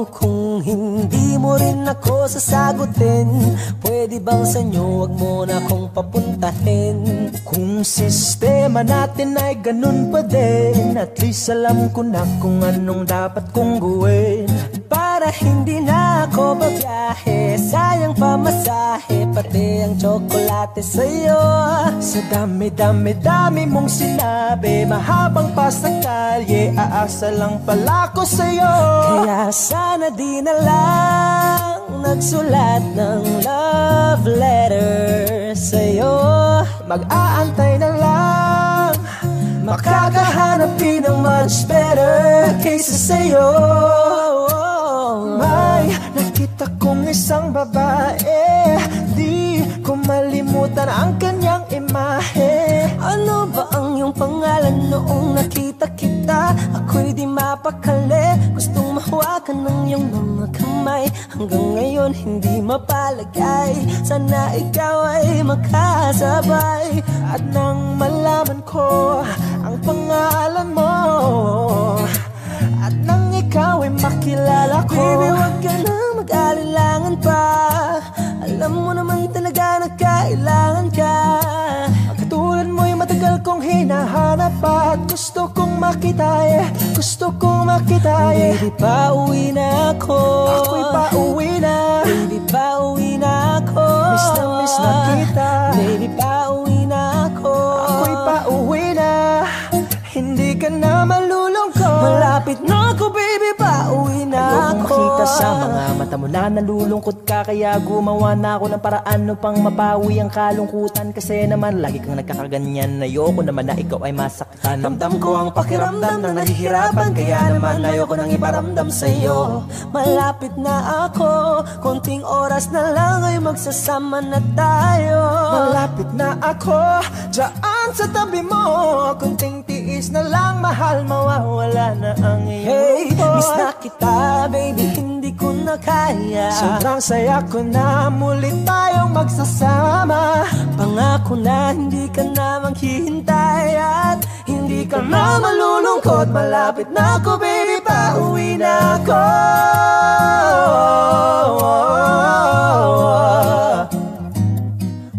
Kung hindi mo rin ako sasagutin, pwede bang sanyo wag mo na akong papuntahin? Kung sistema natin ay ganun pa din, at least alam ko na kung anong dapat kong gawin. Para hindi na ako babiyahe, sayang pamasahe, pati ang tsokolate sa'yo. Sa dami-dami-dami mong sinabi, mahabang pa sa kalye, aasa lang pala ko sa'yo. Kaya sana di na lang nagsulat ng love letter sa'yo. Mag-aantay na lang, makakahanap din ng much better kaysa sa'yo. May nakita kong isang babae, di ko malimutan ang kanyang imahe. Ano ba ang iyong pangalan noong nakita kita? Ako'y di mapakali, gustong mahawakan ng iyong mga kamay. Hanggang ngayon hindi mapalagay, sana ikaw ay makasabay. At nang malaman ko ang pangalan mo, at nang ikaw ay makilala ko, baby, wag ka na mag-alilangan pa. Alam mo naman talaga na kailangan ka. Ang katulad mo'y matagal kong hinahanap pa, at gusto kong makita, gusto kong makita. Baby, pauwi na ako, ako'y pauwi na. Baby, pauwi na ako, miss na kita. Baby, pauwi na ako, ako'y pauwi na. Hindi ka na malulungkot, malapit na ako, baby, pauwi na ako. Makita sa mga mata mo na nalulungkot ka, kaya gumawa na ako ng paraan upang mapawi ang kalungkutan. Kasi naman lagi kang nagkakaganyan, ayoko naman na ikaw ay masaktan. Damdam ko ang pakiramdam ng nahihirapan, kaya naman ayoko nang iparamdam sa'yo. Malapit na ako, konting oras na lang ay magsasama na tayo. Malapit na ako, dyan sa tabi mo, konting tiis na lang, mahal, mawawala na ang iyong miss na kita, baby, hindi ko na kaya. Sobrang saya ko na muli tayong magsasama. Pangako na hindi ka na maghihintay, at hindi ka na malulungkot. Malapit na ako, baby, pauwi na ako.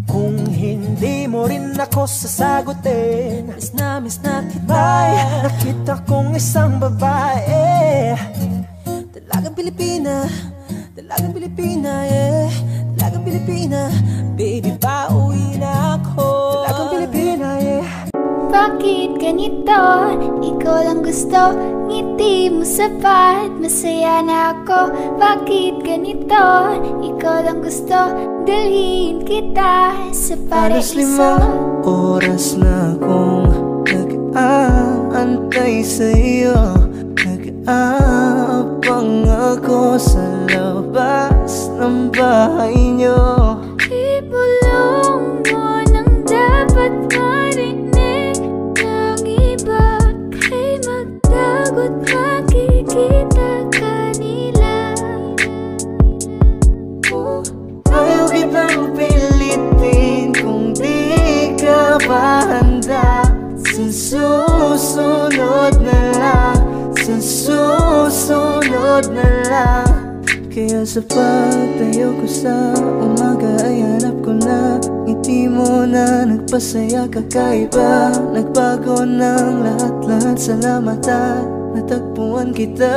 Kung hindi mo rin ako sasagutin, miss na kita. Ay, nakita kong isang babae, dalagang Pilipina, dalagang Pilipina, dalagang Pilipina. Baby, pauwi na ako, dalagang Pilipina, Bakit ganito? Ikaw lang gusto, ngiti mo sapat, masaya na ako. Bakit ganito? Ikaw lang gusto, dalhin kita sa paraiso. Halos 5 oras na akong nag-aantay sa'yo, nag-aabang ako sa labas ng bahay niyo. Ibulong mo nang dapat marinig ng iba, kay magdagot makikita kanila. Ayaw kitang pilitin kung di ka pa handa. Sa susunod na lang, sa susunod na lang. Kaya sa pagtayo ko sa umaga ay hanap ko na ngiti mo na nagpasaya, kakaiba. Nagbago ng lahat-lahat, salamat at natagpuan kita.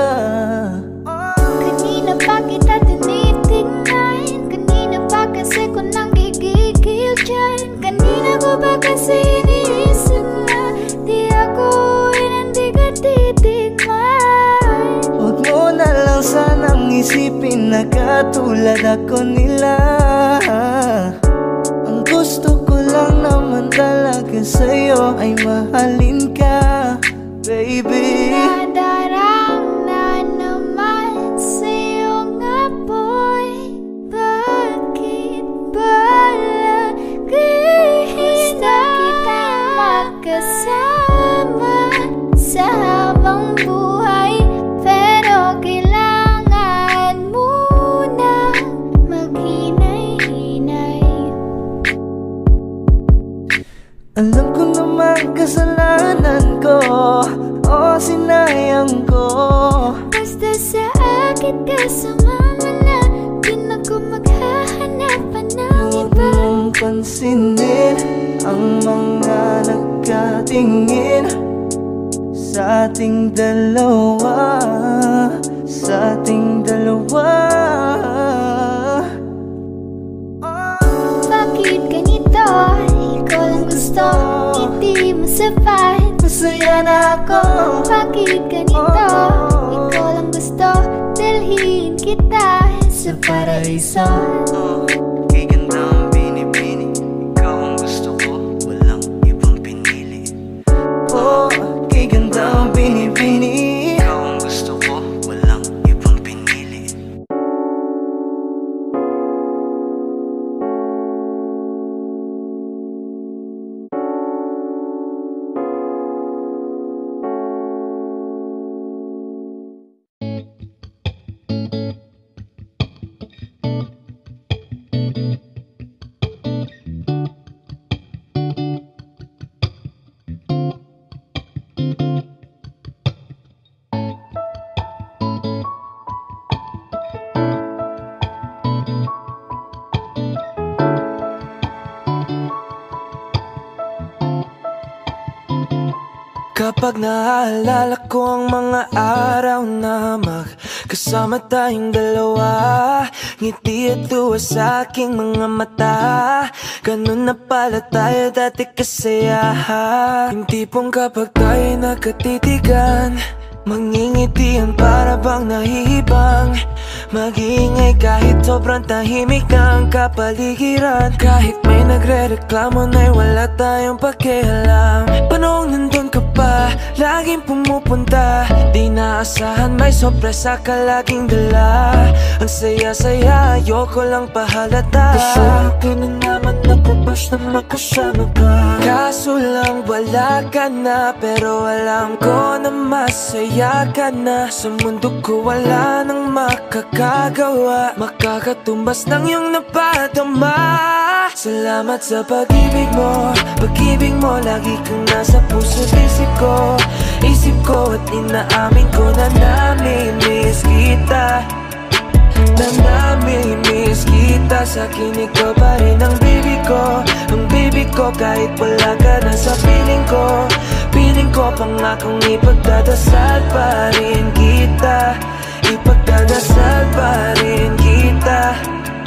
Kanina pa kita tinitingnan, kanina pa kasi ko nang gigigil dyan. Kanina ko ba kasi iniisip na di ako hindi ka titigman. Huwag mo na lang sanang isipin na katulad ako nila. Ang gusto ko lang naman talaga sa'yo ay mahalin ka, baby. Nadarang na naman sa'yo nga boy, bakit ba lagi na kita magkasama sa habang buhay? Pero kailangan muna maghinay-hinay. Alam ko naman kasalanan ko, o sinayang ko. Basta sa akin ka sumama na, di na ko maghahanap pa ng iba. Huwag mong pansinin ang mga nagkatingin sa ating dalawa, sa ating dalawa. Bakit ganito? Ikaw lang gusto, hindi mo sapat. Masaya na ako. Bakit ganito? Ikaw lang gusto, dalhin kita sa paraiso. Kay ganda ang binibini, ikaw ang gusto ko, walang ibang pinili. Oh, kay ganda ang binibini, ikaw ang gusto ko, walang ibang pinili. Kapag naaalala ko ang mga araw na magkasama tayong dalawa, ngiti at tuwa sa aking mga mata. Ganun na pala tayo dati kasaya. Yung tipong kapag tayo nagkatitigan, mangingitian para bang nahihibang. Mag-iingay kahit sobrang tahimik na ang kapaligiran. Kahit may nagre-reklamo na'y wala tayong pakialam. Panong nandun ka pa, laging pumupunta. Di naasahan may sorpresa ka laging dala. Ang saya-saya, ayoko lang pahalata. Kasi na naman natabas na makasama ka. Kaso lang wala ka na, pero alam ko na masaya ka na. Sa mundo ko wala nang makakagawa, makakatumbas ng iyong napadama. Salamat sa pag-ibig mo lagi kang nasa puso't isip ko. Isip ko at inaamin ko na namimiss kita, na namimiss kita. Sa'kin ikaw pa rin ang baby ko, ang baby ko. Kahit wala ka na sa piling ko, piling ko pangakong ipagdadasal pa rin kita, ipagdadasal pa rin kita.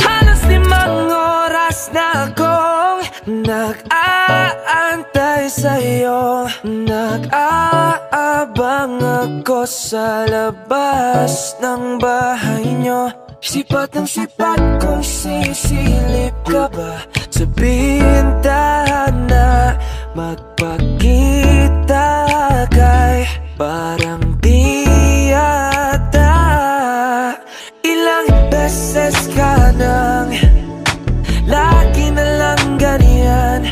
Halos 5 oras na akong nag-aantay sa'yo, nag-aabang ako sa labas ng bahay nyo. Sipat ng sipat kung sisilip ka ba sa bintana, magpakita kay parang di yata. Ilang beses ka nang lagi na lang ganyan.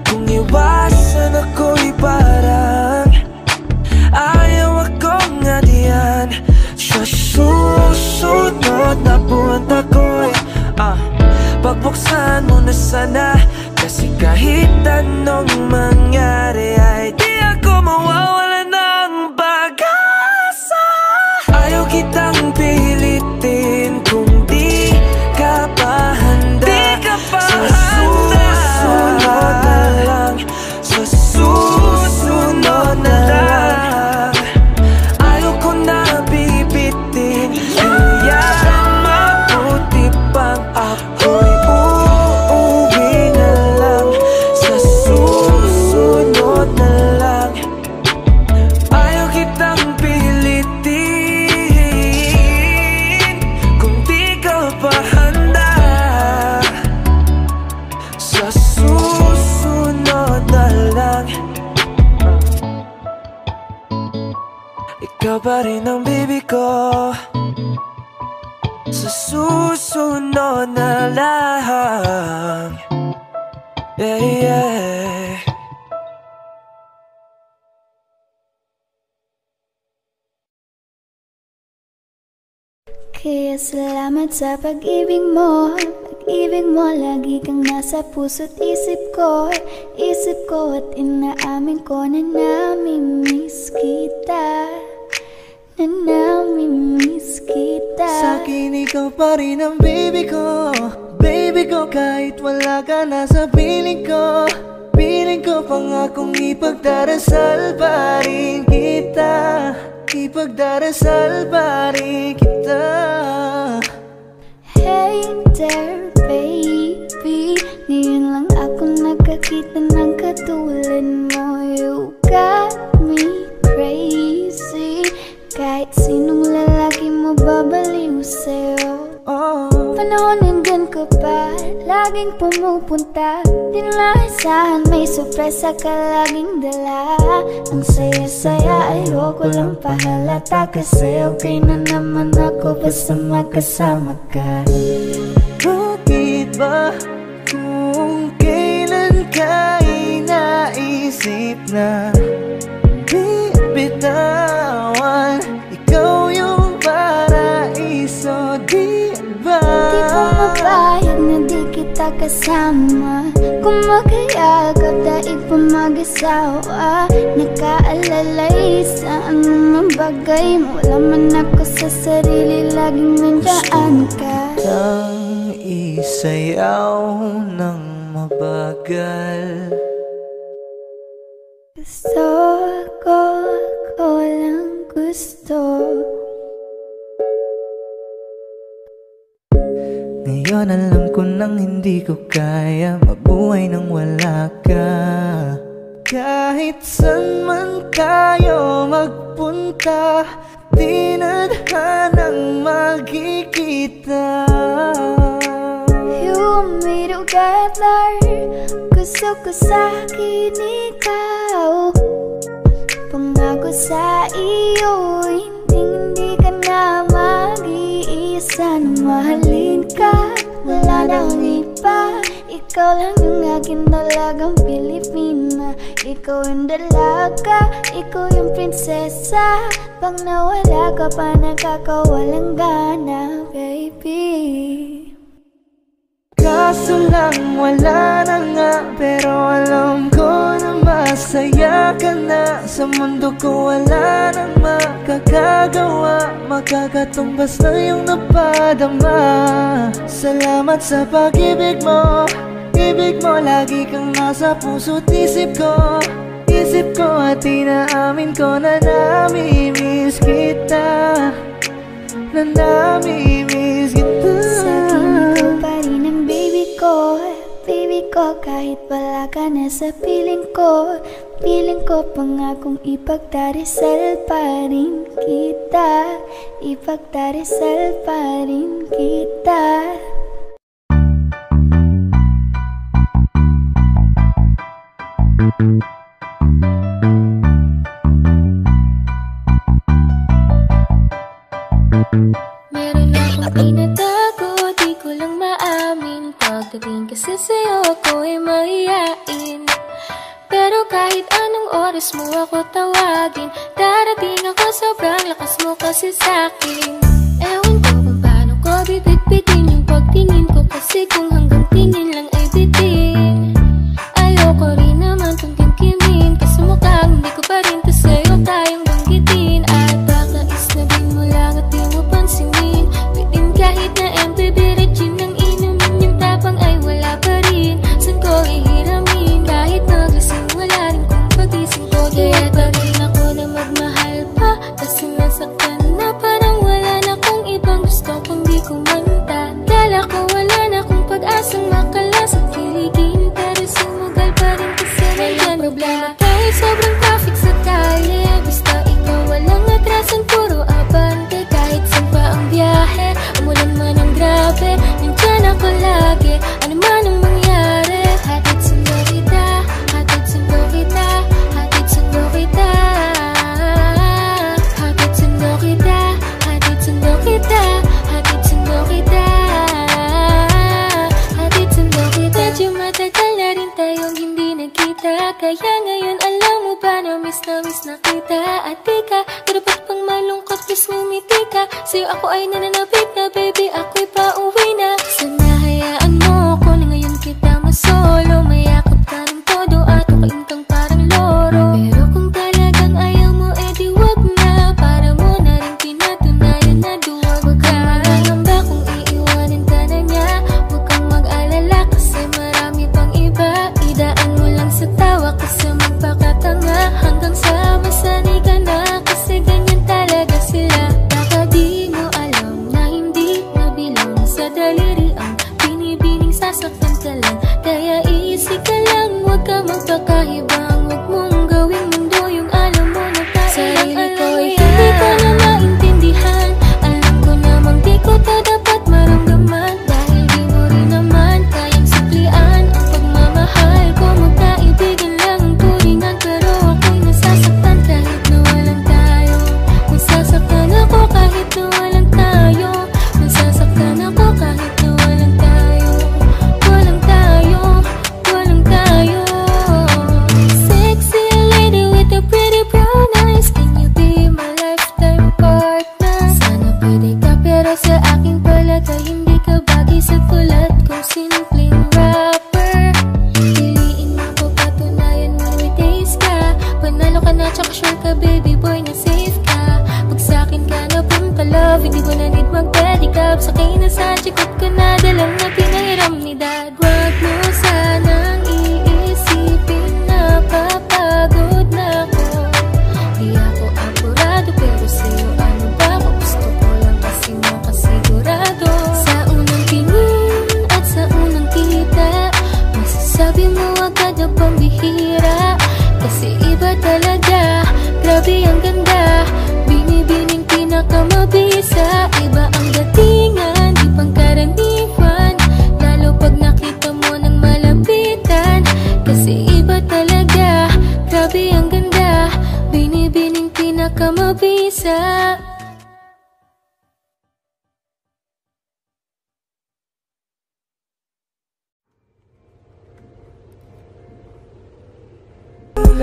Kung iwasan ako'y parang ayaw akong ngadiyan. Sa susunod na buwan ako'y pagbuksan mo na sana. Kasi kahit anong mangyari ay di ako mawawala ng pag-asa. Ayaw kitang pilitin kung di ka pa handa. Sa susunod na lang, sa susunod na lang. Ayaw ko na bibitin, kaya mabuti pang ako'y uuwi na lang. Sa susunod na lang. Ayaw kitang pilitin kung di ka pa handa. Sa susunod na lang. Ikaw pa rin ang baby ko. Sa susunod na lang. Yeah, yeah. Kaya salamat sa pag-ibig mo, pag-ibig mo lagi kang nasa puso't isip ko at inaamin ko na namimiss kita, na namimiss kita. Sa'kin ikaw pa rin ang baby ko, baby ko, kahit wala ka na sa piling ko. Piling ko pangakong ipagdarasal pa rin kita, ipagdarasal pa rin kita. Hey there baby, ngayon lang ako nakakita ng katulad mo. You got me crazy, kahit sinong lalaki mo babaliw sa'yo. Panahon nandun ka pa, laging pumupunta, di nalasahan may sorpresa ka laging dala. Ang saya-saya ayoko lang pahalata, kasi okay na naman ako basta magkasama ka. Bakit ba kung kailan ka inaisip na bibitawan, ikaw yung paraiso, di ba? Di ko mapayag na di kita kasama, kung magkayagap daig pa mag-asawa. Nakaalalay sa anumang bagay, wala man ako sa sarili, laging nandiyan ka. Ang isayaw ng mabagal, gusto ko, ako lang gusto. ngayon alam ko nang hindi ko kaya mabuhay nang wala ka. Kahit saan man tayo magpunta, di nadhanang magkikita. You and me together, gusto ko sa'kin ikaw. Pangako sa iyo, hindi ka na mag-iisa, na mahalin ka, wala nang iba. Ikaw lang yung akin talagang Pilipina, ikaw yung dalaga, ikaw yung prinsesa. Pag nawala ka pa nakakawalang gana, baby. Kaso lang wala na nga, pero alam ko na masaya ka na. Sa mundo ko wala nang makakagawa, makakatumbas na yung napadama. Salamat sa pag-ibig mo, ibig mo, lagi kang nasa puso't isip ko. Isip ko at inaamin ko na namimiss kita, na namimiss kita. Sa'kin ikaw pa rin ang baby ko, baby ko, kahit wala ka na sa piling ko. Piling ko pangakong ipagdarasal pa rin kita, ipagdarasal pa rin kita. Meron akong tinatago, di ko lang maamin. Pagdating kasi sa'yo ako ay mahihain, pero kahit anong oras mo ako tawagin, darating ako, sobrang lakas mo kasi sa'kin. Ewan ko kung paano ko bibig-bigin yung pagtingin ko, kasi kung hanggang tingin lang ay bitin. Ayoko rin naman kung kimkimin, kasi mukhang hindi ko pa rin to sa'yo tayong banggitin. At baka isnabing mo lang at di mo pansinin, bitin kahit na MPB regime ng inumin, yung tapang ay wala pa rin. San ko ihiramin, kahit naglasing wala rin kung pagising ko. Kaya pa rin ako na magmahal pa, kasi nasaktan na, parang wala na kung ibang gusto kung di kumanta. Kala ko wala na kung pag-asang makalas at kiligin, pero sumugal pa rin kasi nandyan problema. Kahit sobrang traffic sa kalye, basta ikaw walang atrasan, puro abante. Kahit saan pa ang biyahe, umulan man ang grabe, nandyan ako lagi, ano man ang mangyari. Hatid sundo kita, hatid sundo kita, hatid sundo kita, hatid sundo kita, hatid sundo kita, hatid sundo kita, hatid sundo kita. Medyo matagal na rin tayong hindi nagkita, kaya ngayon alam mo ba na miss na kita. At di ka dapat pang malungkot, please ngumiti ka. Sa'yo ako ay nananabik na, baby, ako'y pauwi na. Sana hayaan mo boy na safe ka. Pag sa'kin ka napunta love, hindi ko na need mag-pedicab. Sakay na sa chikot ko na dalang na pinahiram ni dad. Wag mo sanang iisipin na papagod na ako. Di ako apurado pero sa'yo ano ba ako? Gusto ko lang kasi makasigurado. Sa unang tingin at sa unang kita, masasabi mo agad na pambihira. Kasi iba talaga, grabe ang ganda. Binibining pinakamabisa. Iba ang datingan, di pangkaraniwan. Lalo pag nakita mo ng malapitan. Kasi iba talaga, grabe ang ganda. Binibining pinakamabisa.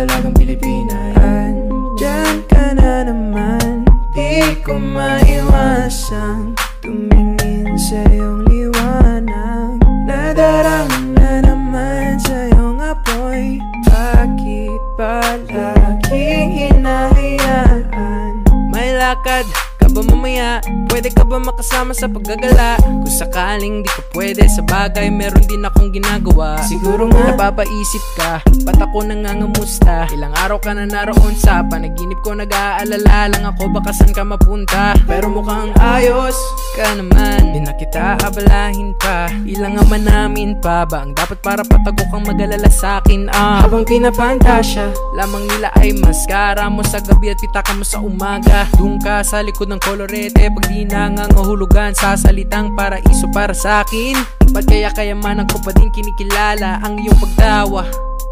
Dalagang Pilipina, andyan ka na naman. Di ko maiwasang tumingin sa iyong liwanag. Nadarama na naman sa iyong apoy. Bakit palaging hinahayaan? May lakad ka ba mamaya? Pwede ka ba makasama sa paggagala? Kung sakaling di ka pwede sa bagay, meron din akong ginagawa. Siguro nga napapaisip ka, ba't ako nangangamusta? Ilang araw ka na naroon sa panaginip ko, nag-aalala lang ako baka saan ka mapunta. Pero mukhang ayos ka naman, di na kita abalahin pa. Ilang naman namin pa ba ang dapat para patago kang mag-alala sa'kin? Habang pinapantasya lamang nila ay maskara mo sa gabi at pitaka mo sa umaga. Doon ka sa likod ng kolorete pag di nangangahulugan sa salitang paraiso para sa'kin. Ba't kaya kayamanan ko pa din kinikilala ang iyong pagtawa?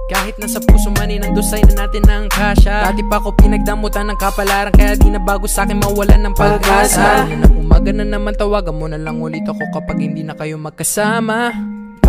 Kahit nasa puso man inandusay na natin ang kasya. Dati pa ko pinagdamutan ng kapalaran, kaya di na bago sa'kin mawalan ng pag-asa. Na umaga na naman tawagan mo na lang ulit ako kapag hindi na kayo magkasama.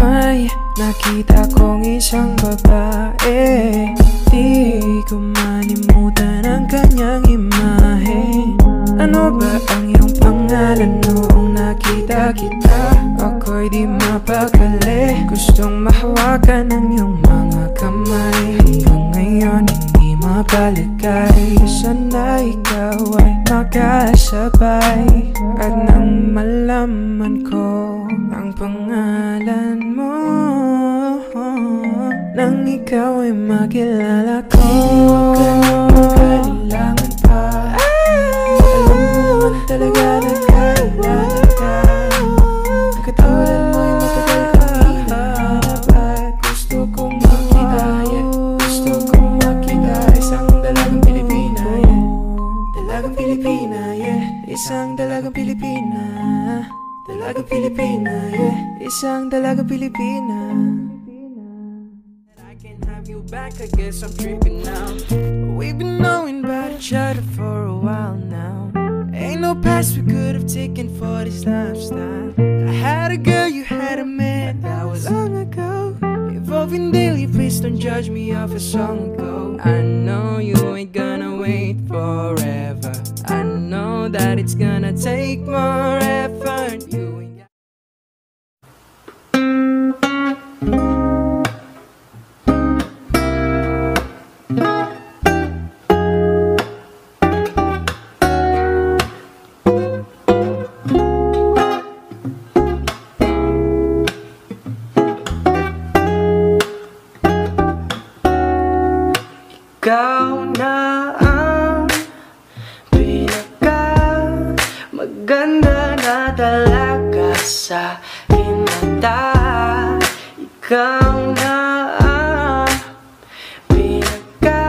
May nakita kong isang babae, di ko manimutan ang kanyang imahe. Ano ba ang iyong pangalan noong nakita kita? Ako'y di mapakali, gustong mahawakan ang iyong mga kamay. Hanggang ngayon hindi mapaligay, sana ikaw ay makasabay. At nang malaman ko ang pangalan mo, nang ikaw ay makilala ko, huwag ka na magkailangan pa. Alam mo naman talaga na kailangan ka. Ang katulad mo'y matagal kang hinahanap. At gusto kong makita, gusto kong makita. Isang dalagang Pilipina, dalagang Pilipina, isang dalagang Pilipina. Dalagang Pilipina, isang dalagang Pilipina. I can't have you back, I guess I'm tripping now. We've been knowing about each other for a while now. Ain't no past we could have taken for this lifestyle. I had a girl, you had a man, that was long ago. Evolving daily, please don't judge me off a song ago. I know you ain't gonna wait forever. I know that it's gonna take more effort. You ain't ikaw na ang pinaka maganda na talaga sa kinata. Ikaw na ang pinaka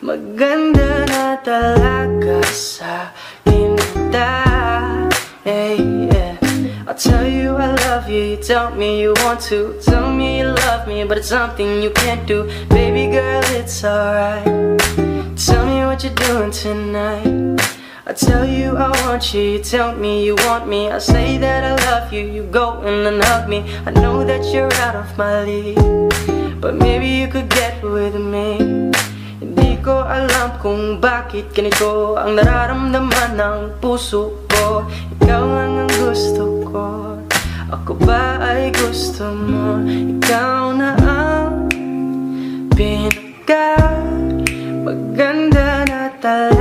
maganda na talaga sa kinata. Hey, yeah. I'll tell you I love you, you tell me you want to. Tell me you love me, but it's something you can't do. Baby girl, it's alright. Tell me what you're doing tonight. I tell you I want you, you tell me you want me. I say that I love you, you go in and hug me. I know that you're out of my league, but maybe you could get with me. Hindi ko alam kung bakit ganito ang nararamdaman ng puso ko. Ikaw lang ang gusto ko, ako ba ay gusto mo? Ikaw na ang pinaka maganda na talaga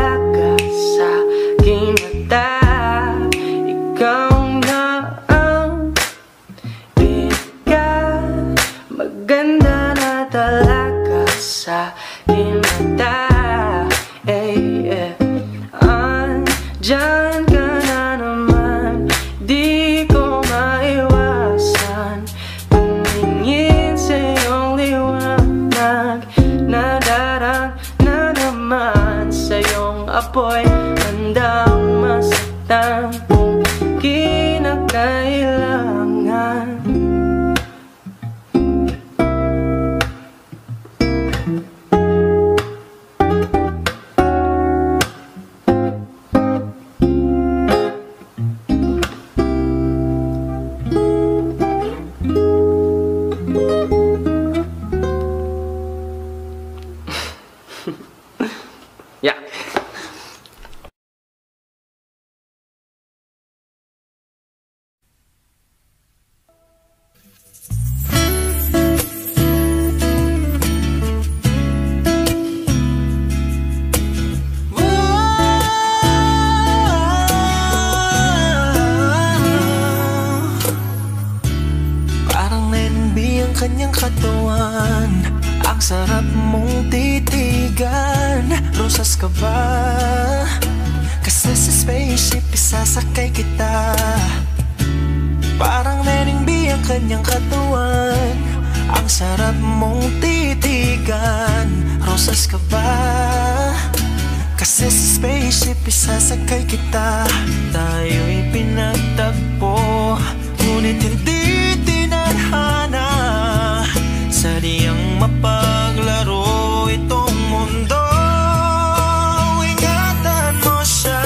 ako'y handang masaktan kung kinakailangan. Yeah. Parang nenbi ang kanyang katawan, ang sarap mong titigan. Rosas ka ba? Kasi sa spaceship isasakay kita. Parang nenbi ang kanyang katawan, ang sarap mong titigan. Rosas ka ba? Kasi sa spaceship isasakay kita. Tayo'y pinagtagpo, ngunit hindi tinadhana. Sadyang mapaglaro itong mundo. Ingatan mo siya.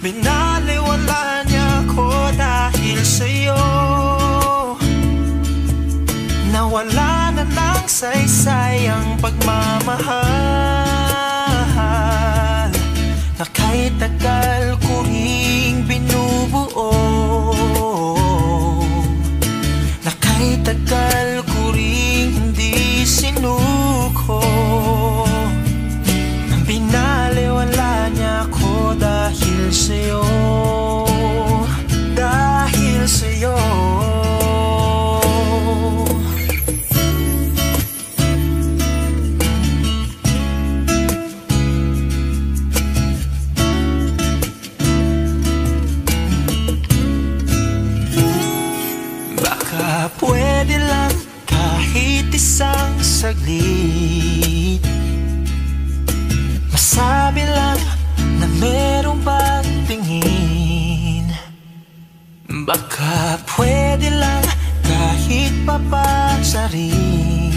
Binaliwala niya ako dahil sa'yo. Nawala na ng saysay ang pagmamahal na kahit tagal ko ring binubuo. Tagal ko rin hindi sinuko. Binaliwala niya ako dahil sa'yo. Dahil sa'yo. Pwede lang kahit isang saglit, masabi lang na merong pagtingin. Baka pwede lang kahit papasarin,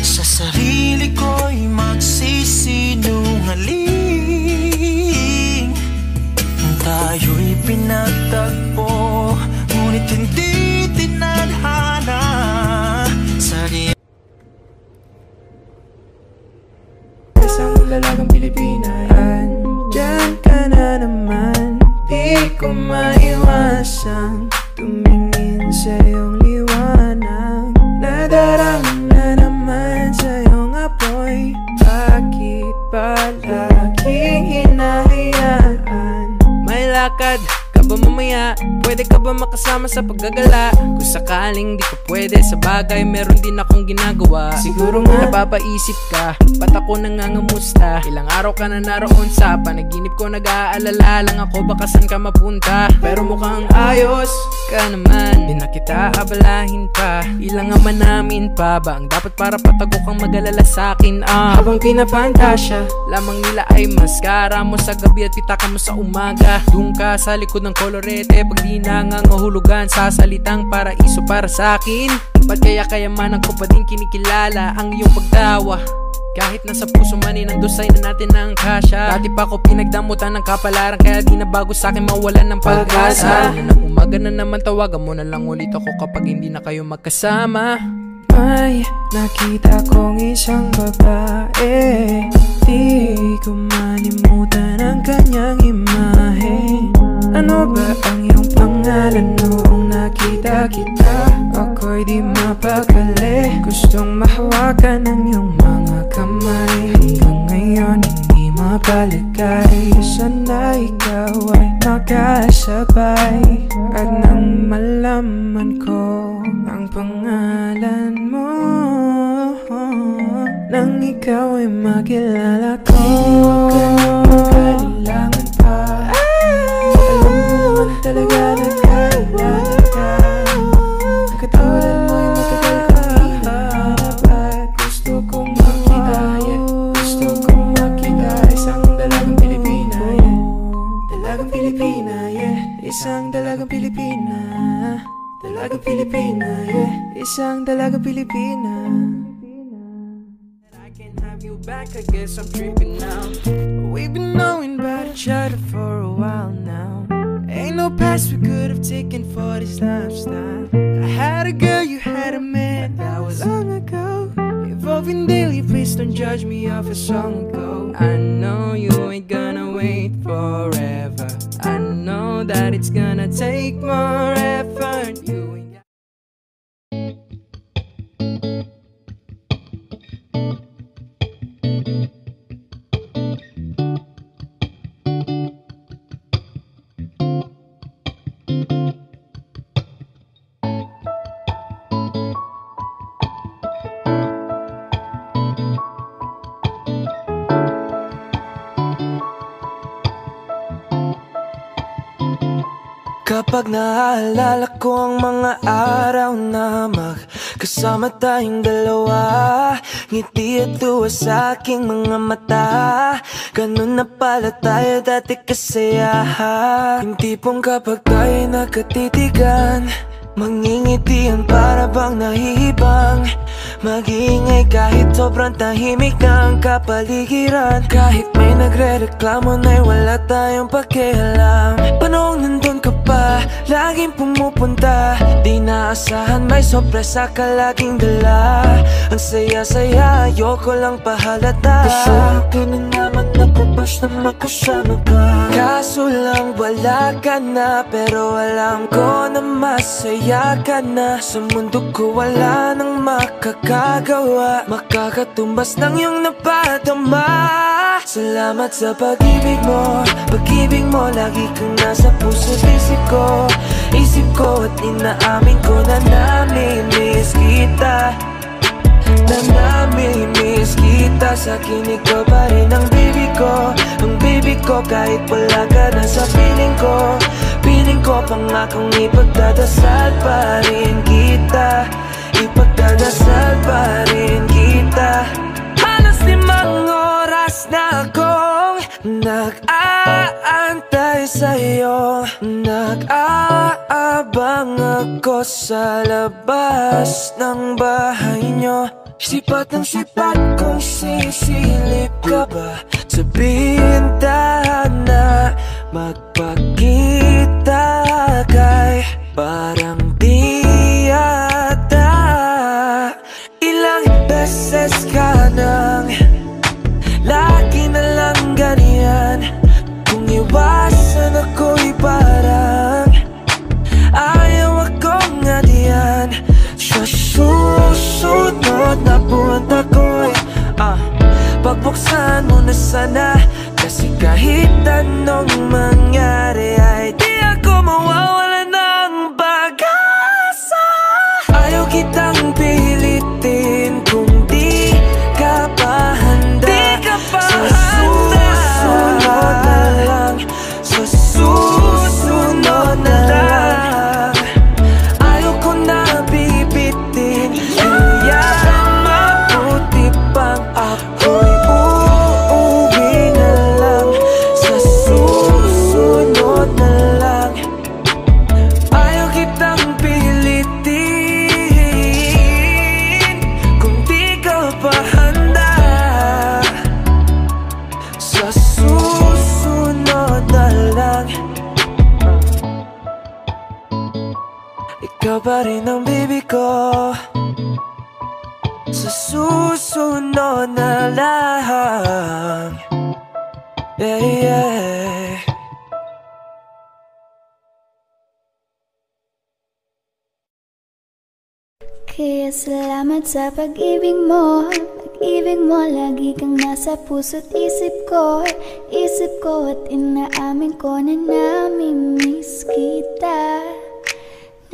sa sarili ko'y magsisinungaling. Tayo'y pinagtagpo, ngunit hindi tinadhana. Isang lalagang Pilipina, andyan ka na naman. Di ko maiwasang tumingin sa iyong liwanag. Nadarama na naman sa iyong apoy. Bakit ba laging hinahayaan? May lakad ka ba mamaya? Pwede ka ba makasama sa paggagala? Kung sakaling di ko pwede sa bagay, meron din akong ginagawa. Siguro nga napapaisip ka, ba't ako nangangamusta? Ilang araw ka na naroon sa panaginip ko, nag-aalala lang ako baka saan ka mapunta. Pero mukhang ayos ka naman, di na kita abalahin pa. Ilang naman namin pa ba ang dapat para patago kang mag-alala sa'kin? Habang pinapantasya lamang nila ay maskara mo sa gabi at pitaka mo sa umaga. Doon ka sa likod ng kolorete, pag di nangangahulugan sa salitang paraiso para sa'kin. Ba't kaya kayamanan ko pa din kinikilala ang iyong pagtawa? Kahit nasa puso man inandusay na natin ang kasya. Dati pa ko pinagdamutan ng kapalaran, kaya di na bago sa'kin mawalan ng pag-asa. Ng umaga na naman tawagan mo na lang ulit ako kapag hindi na kayo magkasama. May nakita kong isang babae, di ko manimutan ang kanyang imahe. Ano ba ang iyong pangalan noong nakita kita? Ako'y di mapakali, gustong mahawakan ang iyong mga kamay. Hanggang ngayon hindi mapaligay, sana ikaw ay makasabay. At nang malaman ko ang pangalan mo, nang ikaw ay makilala ko, di ka na magkailangan pa. Alam mo naman talaga na kailangan ka. Ang katulad mo'y matagal kong hinahanap at gusto kong makita Isang dalaga Pilipina. I can't have you back, I guess I'm tripping now. We've been knowing about each other for a while now. Ain't no past we could have taken for this lifestyle. I had a girl, you had a man, that was long ago. Evolving daily, please don't judge me off a song ago. I know you ain't gonna wait forever. I know that it's gonna take more effort. You ain't Kapag naaalala ko ang mga araw na magkasama tayong dalawa, ngiti at tuwa sa aking mga mata. Ganun na pala tayo dati kasaya. Yung tipong kapag tayo nakatitigan, mangingitian para bang nahihibang. Mag-iingay kahit sobrang tahimik ang kapaligiran. Kahit may nagre-reklamo na'y wala tayong pakialam. Panong nandun ka pa, laging pumupunta. Di naasahan may sorpresa ka laging dala. Ang saya-saya, ayoko lang pahalata. Pasaya ka na naman ako basta makasama ka. Kaso lang wala ka na, pero alam ko na masaya ka na. Sa mundo ko wala nang makakagawa, makakatumbas ng iyong napadama. Salamat sa pag-ibig mo, pag-ibig mo. Lagi kang nasa puso't isip ko. Isip ko at inaamin ko na namimiss kita. Na namimiss kita. Sa'kin ikaw pa rin ang baby ko. Ang baby ko kahit wala ka na sa piling ko. Piling ko pangakong ipagdadasal pa rin kita. Ipagdadasal pa rin kita. Halos 5 oras na akong nag-aantay sa'yo. Nag-aabang ako sa labas ng bahay nyo. Sipat ng sipat kung sisilip ka ba sa bintana. Magpakita kay parang di yata. Ilang beses ka nang lagi na lang ganyan. Kung iwasan ako'y parang ayaw akong ngadiyan. Sa susunod na buwan ako'y pagbuksan mo na sana. Kasi kahit anong mangyari ay di ako mawawala ng pag-asa. Ayaw kitang pilitin kung di ka pa handa. Sa susunod na lang, sa susunod na lang. Ayaw ko na bibitin, kaya mabuti pang ako'y uuwi na lang. Sa susunod na lang. Ayaw kitang pilitin kung di ka pa handa. Sa susunod na lang. Ikaw pa rin ang baby ko. Sa susunod na lang. Yeah, yeah. Kaya salamat sa pag-ibig mo. Pag-ibig mo, lagi kang nasa puso't isip ko. Isip ko at inaamin ko na namimiss kita.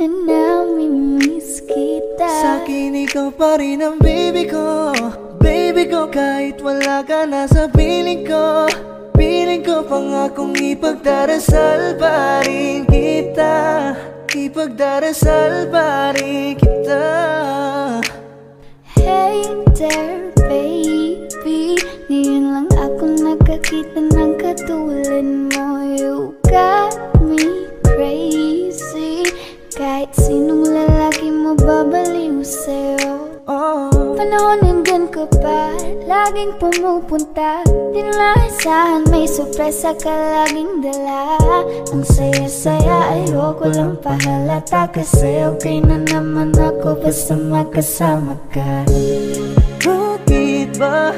Na namimiss kita. Sa'kin ikaw pa rin ang baby ko. Baby ko kahit wala ka na sa piling ko. Piling ko pangakong ipagdarasal pa rin kita. Ipagdarasal pa rin kita. Hey there baby, ngayon lang ako nakakita ng katulad mo. You got me crazy. Kahit sinong lalaki mo babaliw laging pumupunta. Di naasahan may sorpresa ka laging dala. Ang saya-saya ayoko lang pahalata, kasi okay na naman ako basta magkasama ka. Bakit ba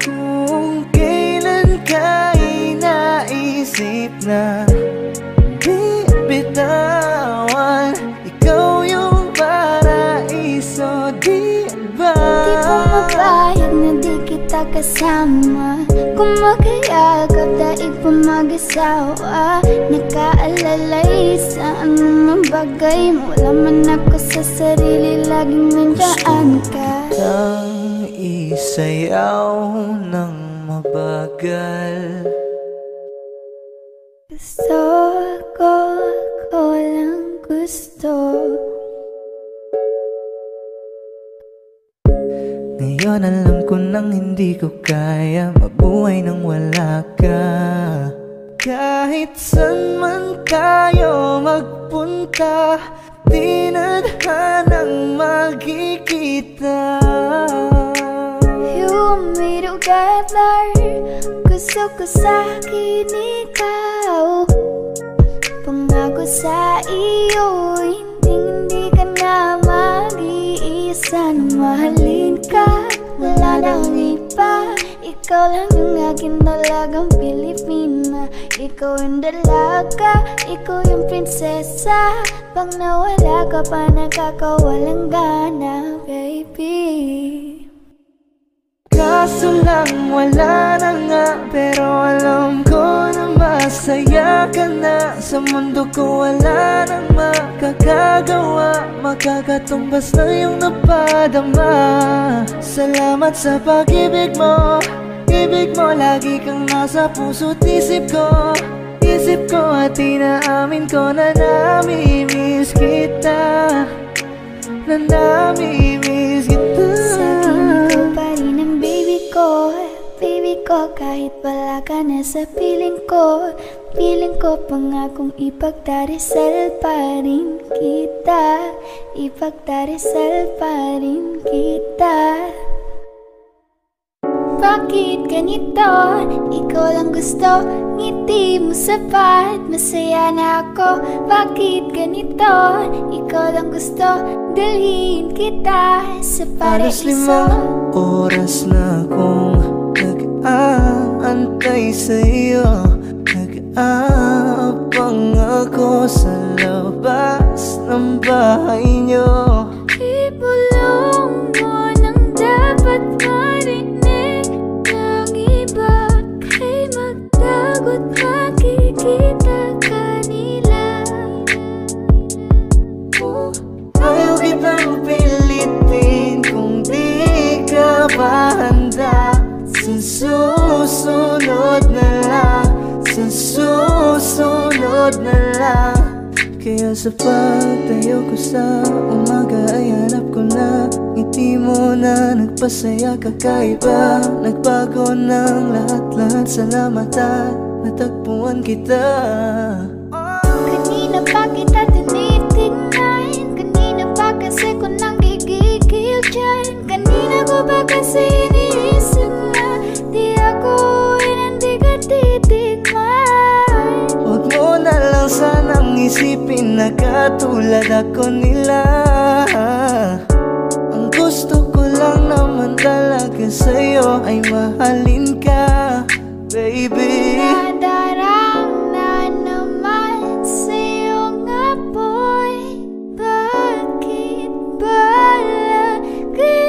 kung kailan ka inaisip na di bitawan? Ikaw yung paraiso, di ba? Di pumapayag na di kita kasama. Kung magkayagap daig pa mag-asawa. Nakaalalay sa anumang bagay. Wala man ako sa sarili, laging nandyan ka. Ang isayaw ng mabagal. Gusto ko, ako lang gusto. Ngayon alam ko nang hindi ko kaya mabuhay nang wala ka. Kahit saan man tayo magpunta, di nadhanang magkikita. You want me together, gusto ko sa'kin ikaw. Pangako sa iyo, hindi ka na mag-iisa. Na mahalin ka, wala nang iba. Ikaw lang yung aking dalagang Pilipina. Ikaw yung dalaga, ikaw yung prinsesa. Pag nawala ka pa, nakakawalang gana, baby. Kaso lang wala na nga, pero alam ko na masaya ka na. Sa mundo ko wala nang makakagawa, makakatumbas na yung napadama. Salamat sa pag-ibig mo, ibig mo lagi kang nasa puso't isip ko. Isip ko at inaamin ko na namimiss kita, na namimiss kita. Sabihin ko pa rin ang baby ko, baby ko. Kahit wala ka na sa piling ko, piling ko pangakong ipagdarasal pa rin kita, ipagdarasal pa rin kita. Bakit ganito? Ikaw lang gusto, ngiti mo sapat, masaya na ako. Bakit ganito? Ikaw lang gusto, dalhin kita sa Alas 5 paraiso. oras na akong nag-aantay sa'yo. Nag-aabang ako sa labas ng bahay nyo. Ibulong mo nang dapat marinig ng iba. Kay magdagot makikita kanila. Ayaw kitang pilitin kung di ka pa handa. Sa susunod na lang, sa susunod na lang. Kaya sa pagtayo ko sa umaga ay hanap ko na ngiti mo na nagpasaya, kakaiba. Nagbago ng lahat-lahat, salamat at natagpuan kita. Kanina pa kita tinitignan, kanina pa kasi ko nang gigigil dyan. Kanina ko pa kasi iniisip na di ako hindi ka titigman. Huwag mo na lang sanang isipin na katulad ako nila. Ang gusto ko lang naman talaga sa'yo ay mahalin ka, baby. Nadarang na naman sa'yo nga boy. Bakit ba lagi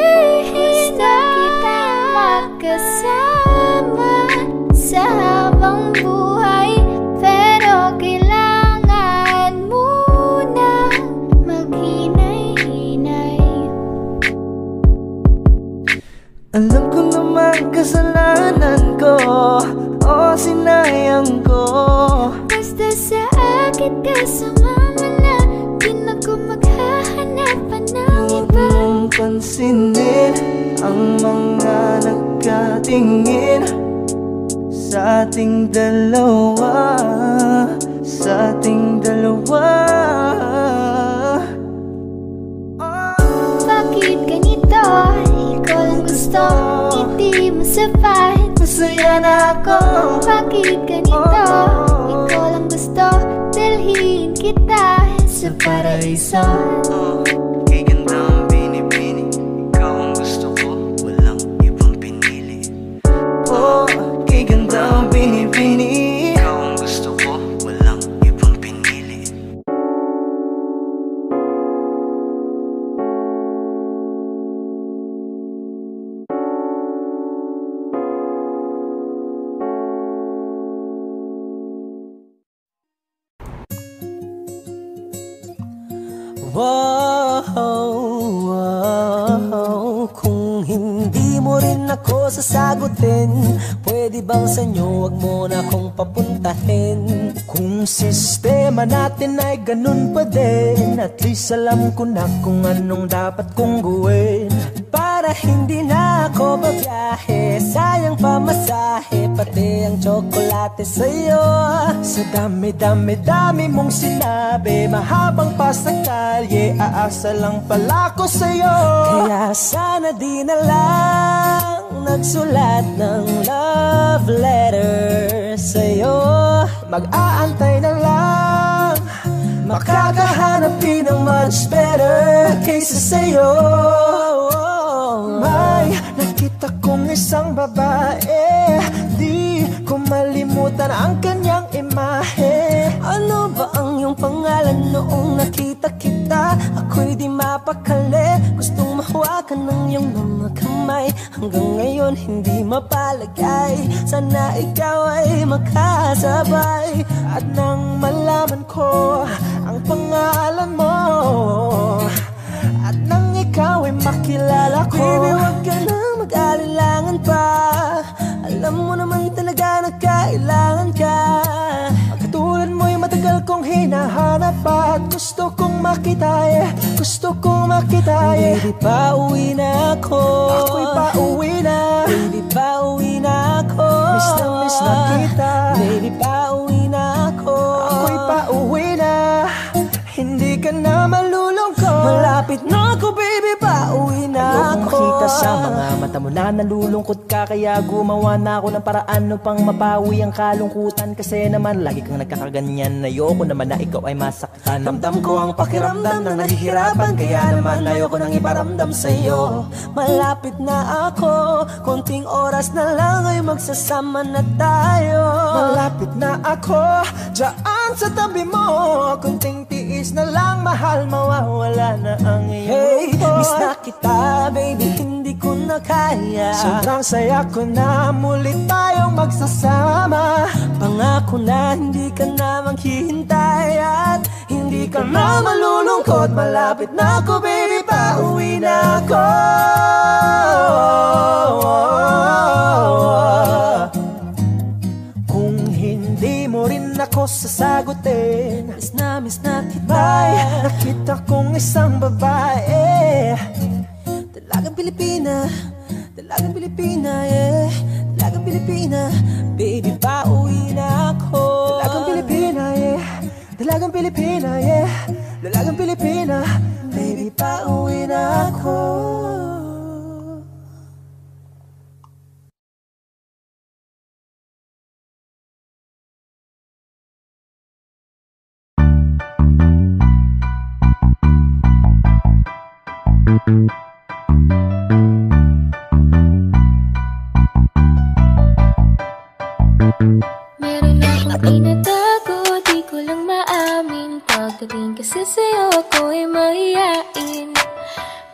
gusto kita magkasama sa habang buhay? Pero kailangan muna maghinay-hinay. Alam ko naman kasalanan ko, o sinayang ko. Basta sa akin ka sumama na, di na ko maghahanapan ng Huwag iba. mong pansinin ang mga nagkatingin sa ating dalawa, sa ating dalawa. Bakit ganito? Ikaw lang gusto, ngiti mo sa fight. Masaya na ako. Bakit ganito? Ikaw lang gusto, dalhin kita sa paraiso. Kay ganda ang binibini, ikaw ang gusto ko, walang ibang pinili. Oh, kay ganda ang binibini, ikaw ang gusto ko, walang ibang pinili. wow. Kung hindi mo rin ako sasagutin, pwede bang sa inyo wag mo na akong papuntahin? Kung sistema natin ay ganun pa din, at least alam ko na kung anong dapat kong gawin. Para hindi na ako babiyahe, sayang pamasahe, pati ang tsokolate sa'yo. Sa dami-dami-dami mong sinabi, mahabang pa sa kalye, aasa lang pala ko sa'yo. Kaya sana di na lang nagsulat ng love letter sa'yo. Mag-aantay na lang, makakahanap din ng much better kaysa sa'yo. May nakita kong isang babae, di ko malimutan ang kanyang imahe. Ano ba ang iyong pangalan noong nakita kita? Ako'y di mapakali, gustong mahawakan ng iyong mga kamay. Hanggang ngayon hindi mapalagay, sana ikaw ay makasabay. At nang malaman ko ang pangalan mo, at nang ikaw ay makilala ko, baby, wag ka na mag-alilangan pa. Alam mo naman talaga na kailangan ka. Katulad mo'y matagal kong hinahanap, at gusto kong makita, gusto kong makita. Baby, pauwi na ako. Ako'y pauwi na. Baby, pauwi na ako. Miss na kita. Baby, pauwi na ako. Ako'y pauwi na. Hindi ka na malulungkot. Malapit na ako, baby, pauwi na ako. Makita sa mga mata mo na nalulungkot ka, kaya gumawa na ako ng paraan upang mapawi ang kalungkutan. Kasi naman lagi kang nagkakaganyan, ayoko naman na ikaw ay masaktan. Ramdam ko ang pakiramdam ng nahihirapan, kaya naman ayoko nang iparamdam sa'yo. Malapit na ako, konting oras na lang ay magsasama na tayo. Malapit na ako, dyan sa tabi mo, konting tiis na lang, mahal, mawawala na ang iyong hey, miss na kita, baby, hindi ko na kaya. Sobrang saya ko na muli tayong magsasama. Pangako na hindi ka na maghihintay, at hindi ka na malulungkot. Malapit na ako, baby, pauwi na ako. Kung hindi mo rin ako sasagutin, miss na kita. May nakita kong isang babae, dalagang Pilipina, dalagang Pilipina, yeah. Dalagang Pilipina, baby, pauwi na ako. Dalagang Pilipina, yeah. Dalagang Pilipina, yeah. Dalagang Pilipina, baby, pauwi na ako. Meron akong tinatago, di ko lang maamin. Pagdating kasi sa'yo ako ay mahihain.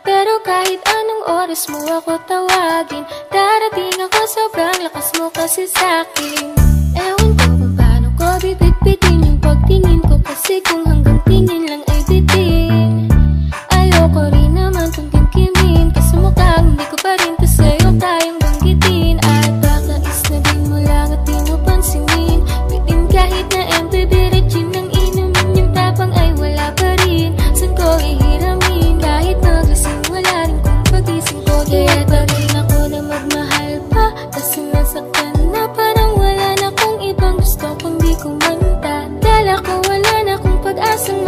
Pero kahit anong oras mo ako tawagin, darating ako, sobrang lakas mo kasi sa'kin. Ewan ko kung paano ko bibit-bitin yung pagtingin ko, kasi kung hanggang tingin lang ay bitin. Ayoko rin naman kung kimkimin, kasi mukhang hindi ko pa rin to sa'yo kayang banggitin. At baka isnabin mo lang at di mo pansinin, bitin kahit na empty birichin ng inumin, yung tapang ay wala pa rin. San ko ihiramin, kahit naglasing wala rin kung pagising ko. Kaya pa rin ako na magmahal pa, kasi nasaktan na, parang wala na kung ibang gusto kundi kumanta. Dala ko wala na kung pag-asang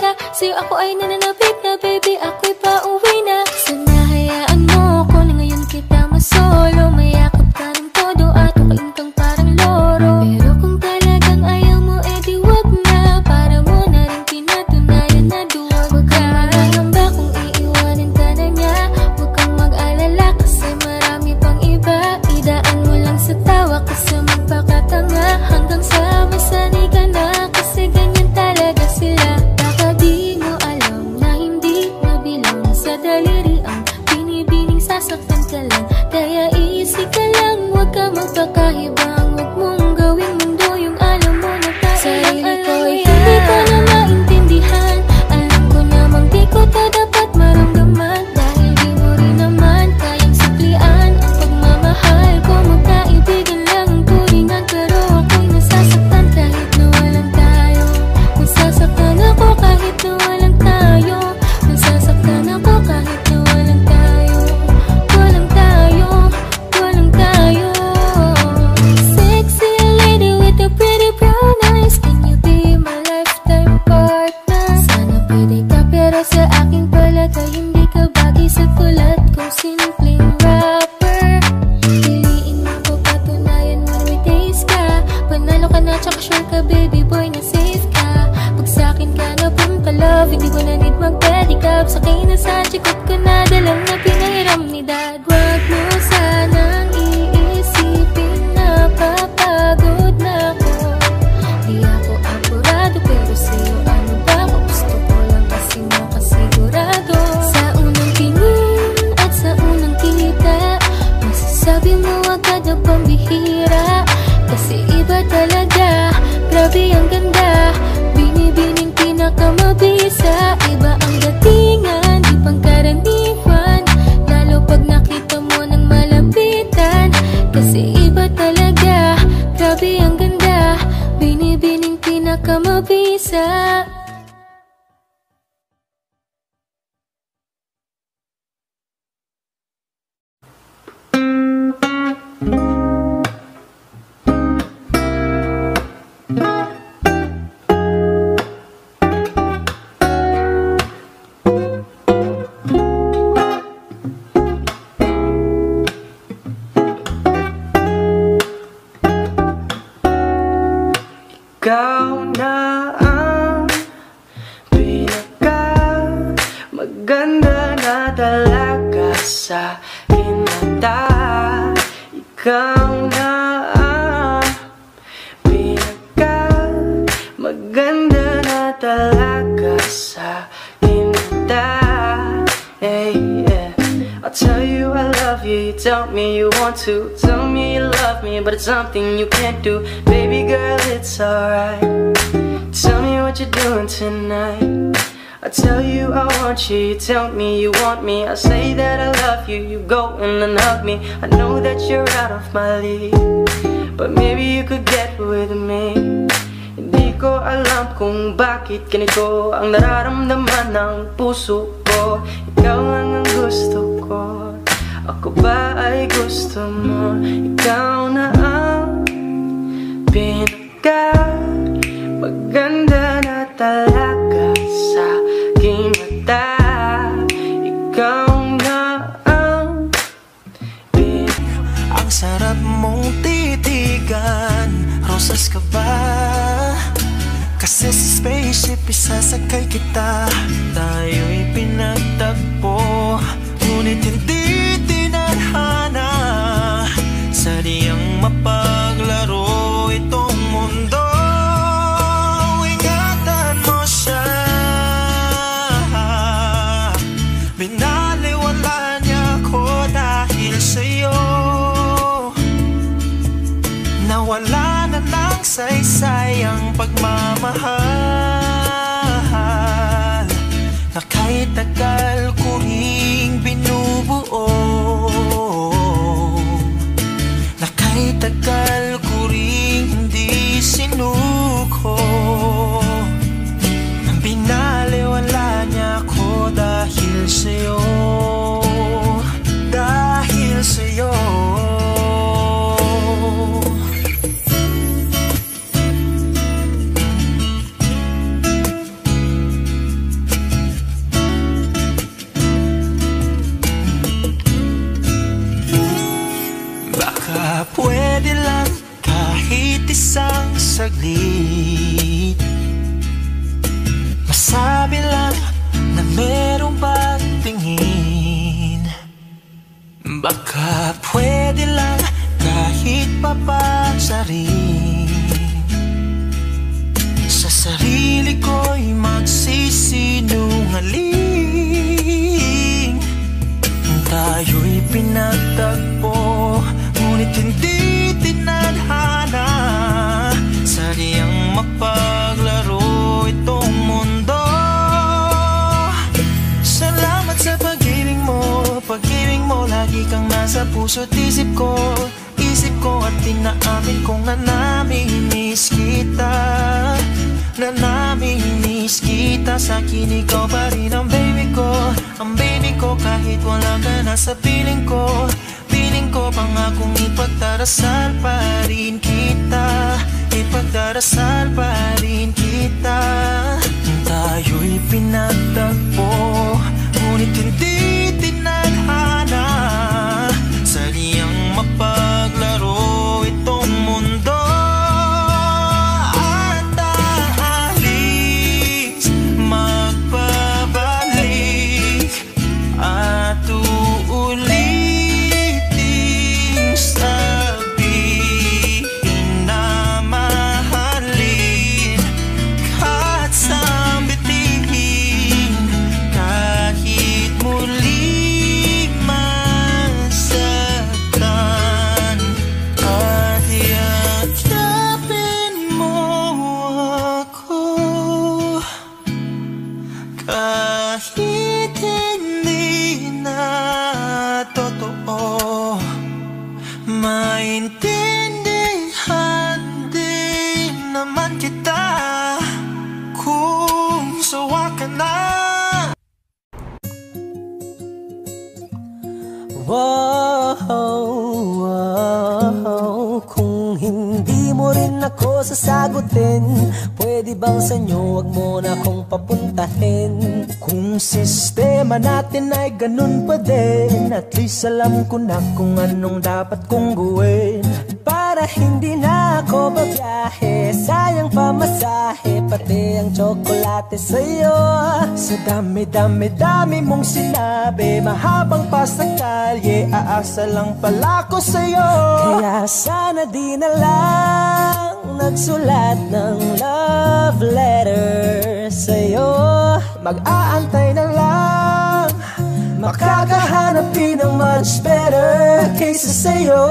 ka. Sa'yo ako ay nananabik na, baby, ako'y pauwi na. Sana hayaan mo ko na ngayon kita masolo. Mayakap ka ng todo at ukain kang parang loro. Pero kung talagang ayaw mo, edi wag na. Para mo na rin pinatunayan na duwag. Huwag kang magahamba kung iiwanan ka na niya. Huwag kang mag-alala kasi marami pang iba. Idaan mo lang sa tawa kasi magpakatanga. Hanggang sa masanay ka na kasi ganyan talaga sila. Baka di mo alam na hindi mabilang sa daliri ang binibining sasaktan ka lang. Kaya easy ka lang, huwag ka magpakahibang. Huwag mong gawing mundo yung alam mo na sarili ko ay hindi ko na maintindihan. Alam ko namang di ko to dapat maramdaman. Dahil di mo rin naman kayang supplian ang pagmamahal ko. Magkaibigan lang ang turingan, pero ako'y nasasaktan kahit na walang tayo. Nasasaktan ako kahit na walang tayo. Nasasaktan ako kahit na walang tayo. Walang tayo, walang tayo. Sexy lady with the pretty brown eyes, can you be my lifetime partner? Sana pwede ka pero sa aking palagay hindi ka bagay sa tulad kong simpleng rapper. Piliin mo ko, patunayan mo may taste ka. Panalo ka na tsaka sure ka baby boy na safe ka. Pag sa'kin ka na love, hindi ko na need mag-pedicab. Sakay na sa chikot ko na dalang na pinahiram ni dad. Wag mo sanang iisipin na papagod na ako. Di ako apurado pero sa'yo ano ba ako? Gusto ko lang kasi makasigurado. Sa unang tingin at sa unang kita, masasabi mo agad na pambihira. Kasi iba talaga, grabe ang ganda. Binibining pinakamabisa. Iba ang datingan, di pangkaraniwan. Lalo pag nakita mo ng malapitan. Kasi iba talaga, grabe ang ganda. Binibining pinakamabisa. Ikaw na ang pinaka maganda na talaga sa hinata. Ikaw na ang pinaka maganda na talaga sa hinata. Hey, yeah. I'll tell you I love you, you tell me you want to. Tell me you love me, but it's something you can't do. Baby girl, it's alright. Tell me what you're doing tonight. I tell you I want you, you tell me you want me. I say that I love you, you go in and hug me. I know that you're out of my league, but maybe you could get with me. Hindi ko alam kung bakit ganito ang nararamdaman ng puso ko. Ikaw lang ang gusto ko, ako ba ay gusto mo? Ikaw na ang pinaka maganda na talaga sa aking mata. Ikaw na ang ang sarap mong titigan. Rosas ka ba? Kasi sa spaceship isasakay kita. Tayo'y pinagtagpo, ngunit hindi tinadhana. Sadyang mapaglaro itong mundo. Ingatan mo siya. Binaliwala niya ako dahil sa'yo. Nawala na ng saysay ang pagmamahal na kahit tagal ko ring binubuo, na kahit tagal ko ring hindi sinuko. Binaliwala niya ako dahil sa'yo, dahil sa'yo. Masabi lang na merong pagtingin. Baka pwede lang kahit papasarin. Sa sarili ko'y magsisinungaling. Tayo'y pinagtagpo, ngunit hindi tinadhana. Sadyang mapaglaro itong mundo. Salamat sa pag-ibig mo, lagi kang nasa puso't isip ko. Isip ko at tinaamin kong nanamimiss kita. Nanamimiss kita. Sa'kin ikaw pa rin ang baby ko. Ang baby ko kahit wala ka na sa piling ko. Piling ko pangakong ipagdarasal pa rin kita. Ipagdarasal pa rin kita. Tayo'y pinagtagpo, ngunit hindi tinadhana. Sadyang mapaglaro itong mundo. At aalis, magpabalik, at uulitin sabihin na mahalin. Kahit sambitin, kahit muli masaktan. At yakapin mo ako kahit hindi na totoo. Maintindihan din naman kita kung sawa ka na. Wow, kung hindi mo rin ako sasagutin, pwede bang sanyo wag mo na akong papuntahin? Kung sistema natin ay ganun pa din, at least alam ko na kung anong dapat kong gawin. Para hindi na ako babiyahe, sayang pamasahe, pati ang tsokolate sa'yo. Sa dami-dami-dami mong sinabi, mahabang pa sa kalye, aasa lang pala ko sa'yo. Kaya sana di na lang nagsulat ng love letter sa'yo. Mag-aantay na lang, makakahanapin ng much better kaysa sa'yo.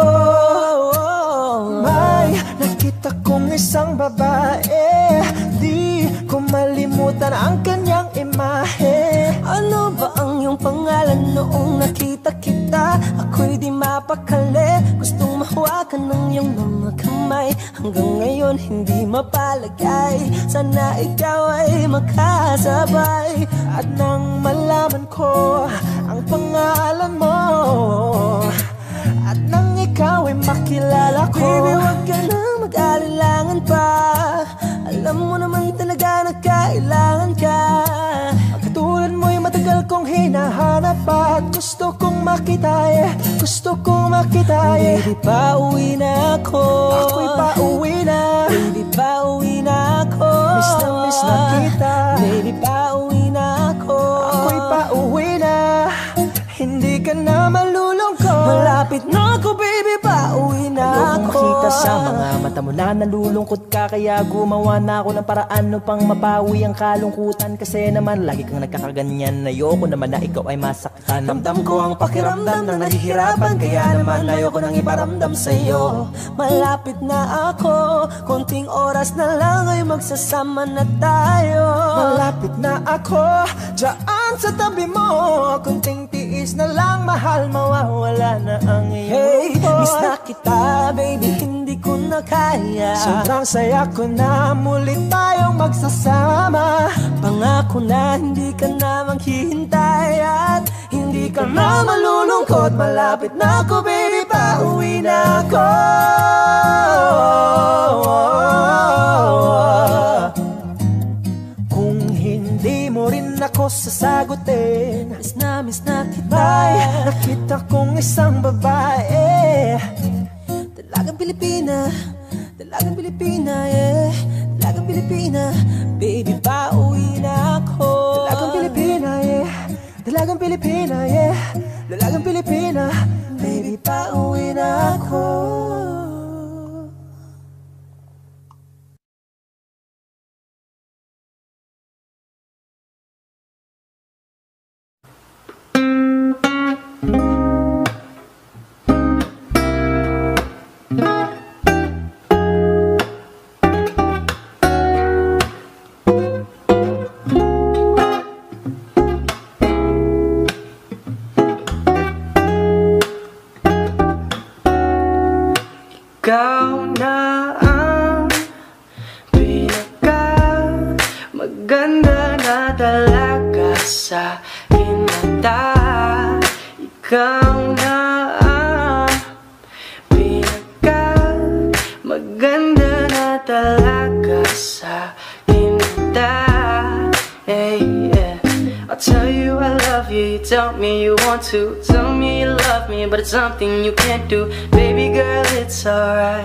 May nakita kong isang babae, di ko malimutan ang kanyang imahe. Ano ba ang iyong pangalan noong nakita kita? Ako'y di mapakali, gustong mahawakan ng iyong mga kamay. Hanggang ngayon hindi mapalagay, sana ikaw ay makasabay. At nang malaman ko ang pangalan mo, at nang ikaw ay makilala ko, baby, wag ka na mag-alilangan pa. Alam mo naman talaga na kailangan ka. Ang katulad mo'y matagal kong hinahanap, at gusto kong makita, gusto kong makita. Baby, pauwi na ako. Ako'y pauwi na. Baby, pauwi na ako. Miss na kita. Baby, pauwi na ako. Ako'y pauwi na. Hindi ka na malulungkot. Malapit na ako, baby, pauwi na ako. Makita sa mga mata mo na nalulungkot ka, kaya gumawa na ako ng paraan upang mapawi ang kalungkutan. Kasi naman lagi kang nagkakaganyan, ayoko naman na ikaw ay masaktan. Damdam ko ang pakiramdam ng nahihirapan, kaya naman ayoko nang iparamdam sa'yo. Malapit na ako, konting oras na lang ay magsasama na tayo. Malapit na ako, dyan sa tabi mo, konting tiis na lang, mahal, mawawala na ang iyong miss na kita, baby, hindi ko na kaya. Sobrang saya ko na muli tayong magsasama. Pangako na hindi ka na maghihintay, at hindi ka na malulungkot. Malapit na ako, baby, pauwi na ako. Kung hindi mo rin ako sasagutin, miss na kita. May nakita kong isang babae, dalagang Pilipina, dalagang Pilipina, yeah. Dalagang Pilipina, baby, pauwi na maganda na talaga sa aking mata. Ikaw na ang pinaka maganda na talaga sa aking mata. Hey, yeah. I'll tell you I love you, you tell me you want to. Tell me you love me, but it's something you can't do. Baby girl, it's alright.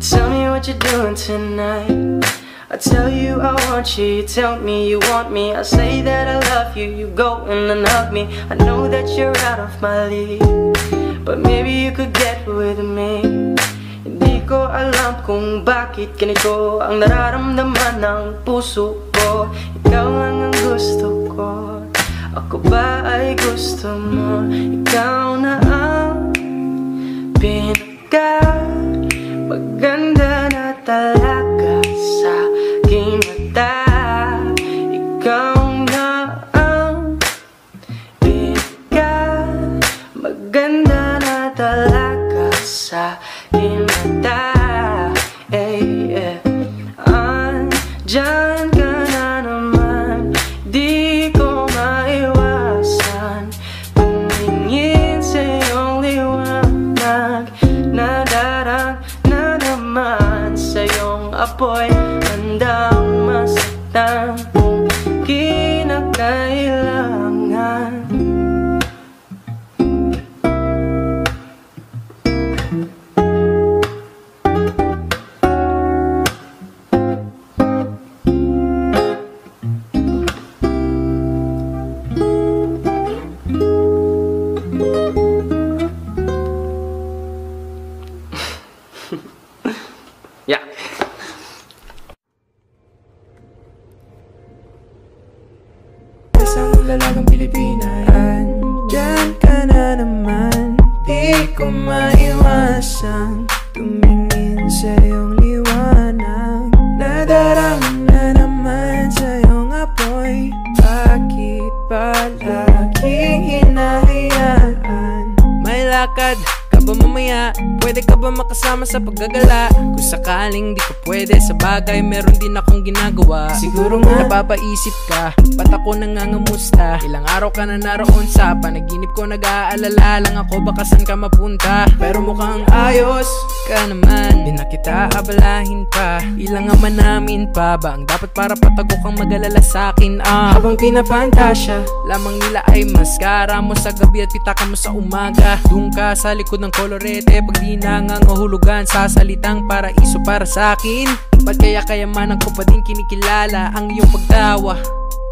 Tell me what you're doing tonight. I tell you I want you, you tell me you want me. I say that I love you, you go in and hug me. I know that you're out of my league, but maybe you could get with me. Hindi ko alam kung bakit ganito ang nararamdaman ng puso ko. Ikaw lang ang gusto ko, ako ba ay gusto mo? Ikaw na ang pinaka maganda na talaga sa aking mata. Ikaw na ang pinaka maganda na talaga sa aking mata. Hey, yeah. Andyan ka na naman, di ko maiwasan tumingin sa iyong liwanag. Nadarang na naman sa iyong apoy, handang masaktan kung kinakailangan. Yeah. Isang lalagang Pilipina, andyan ka na naman. Di ko maiwasang tumingin sa iyong liwanag. Nadarama na naman sa iyong apoy. Bakit palaging hinahayaan? May lakad ka ba mamaya? Pwede ka ba makasama sa paggagala? Kung sakaling di ka pwede sa bagay, meron din akong ginagawa. Siguro nga napapaisip ka, ba't ako nangangamusta? Ilang araw ka na naroon sa panaginip ko, nag-aalala lang ako baka saan ka mapunta. Pero mukhang ayos ka naman, di na kita abalahin pa. Ilang naman namin pa ba ang dapat para patago kang mag-alala sa'kin? Habang pinapantasya lamang nila ay mascara mo sa gabi at pitaka mo sa umaga. Doon ka sa likod ng kolorete pag di nangangahulugan sa salitang paraiso para sa'kin. Ba't kaya kayamanan ko pa din kinikilala ang iyong pagtawa?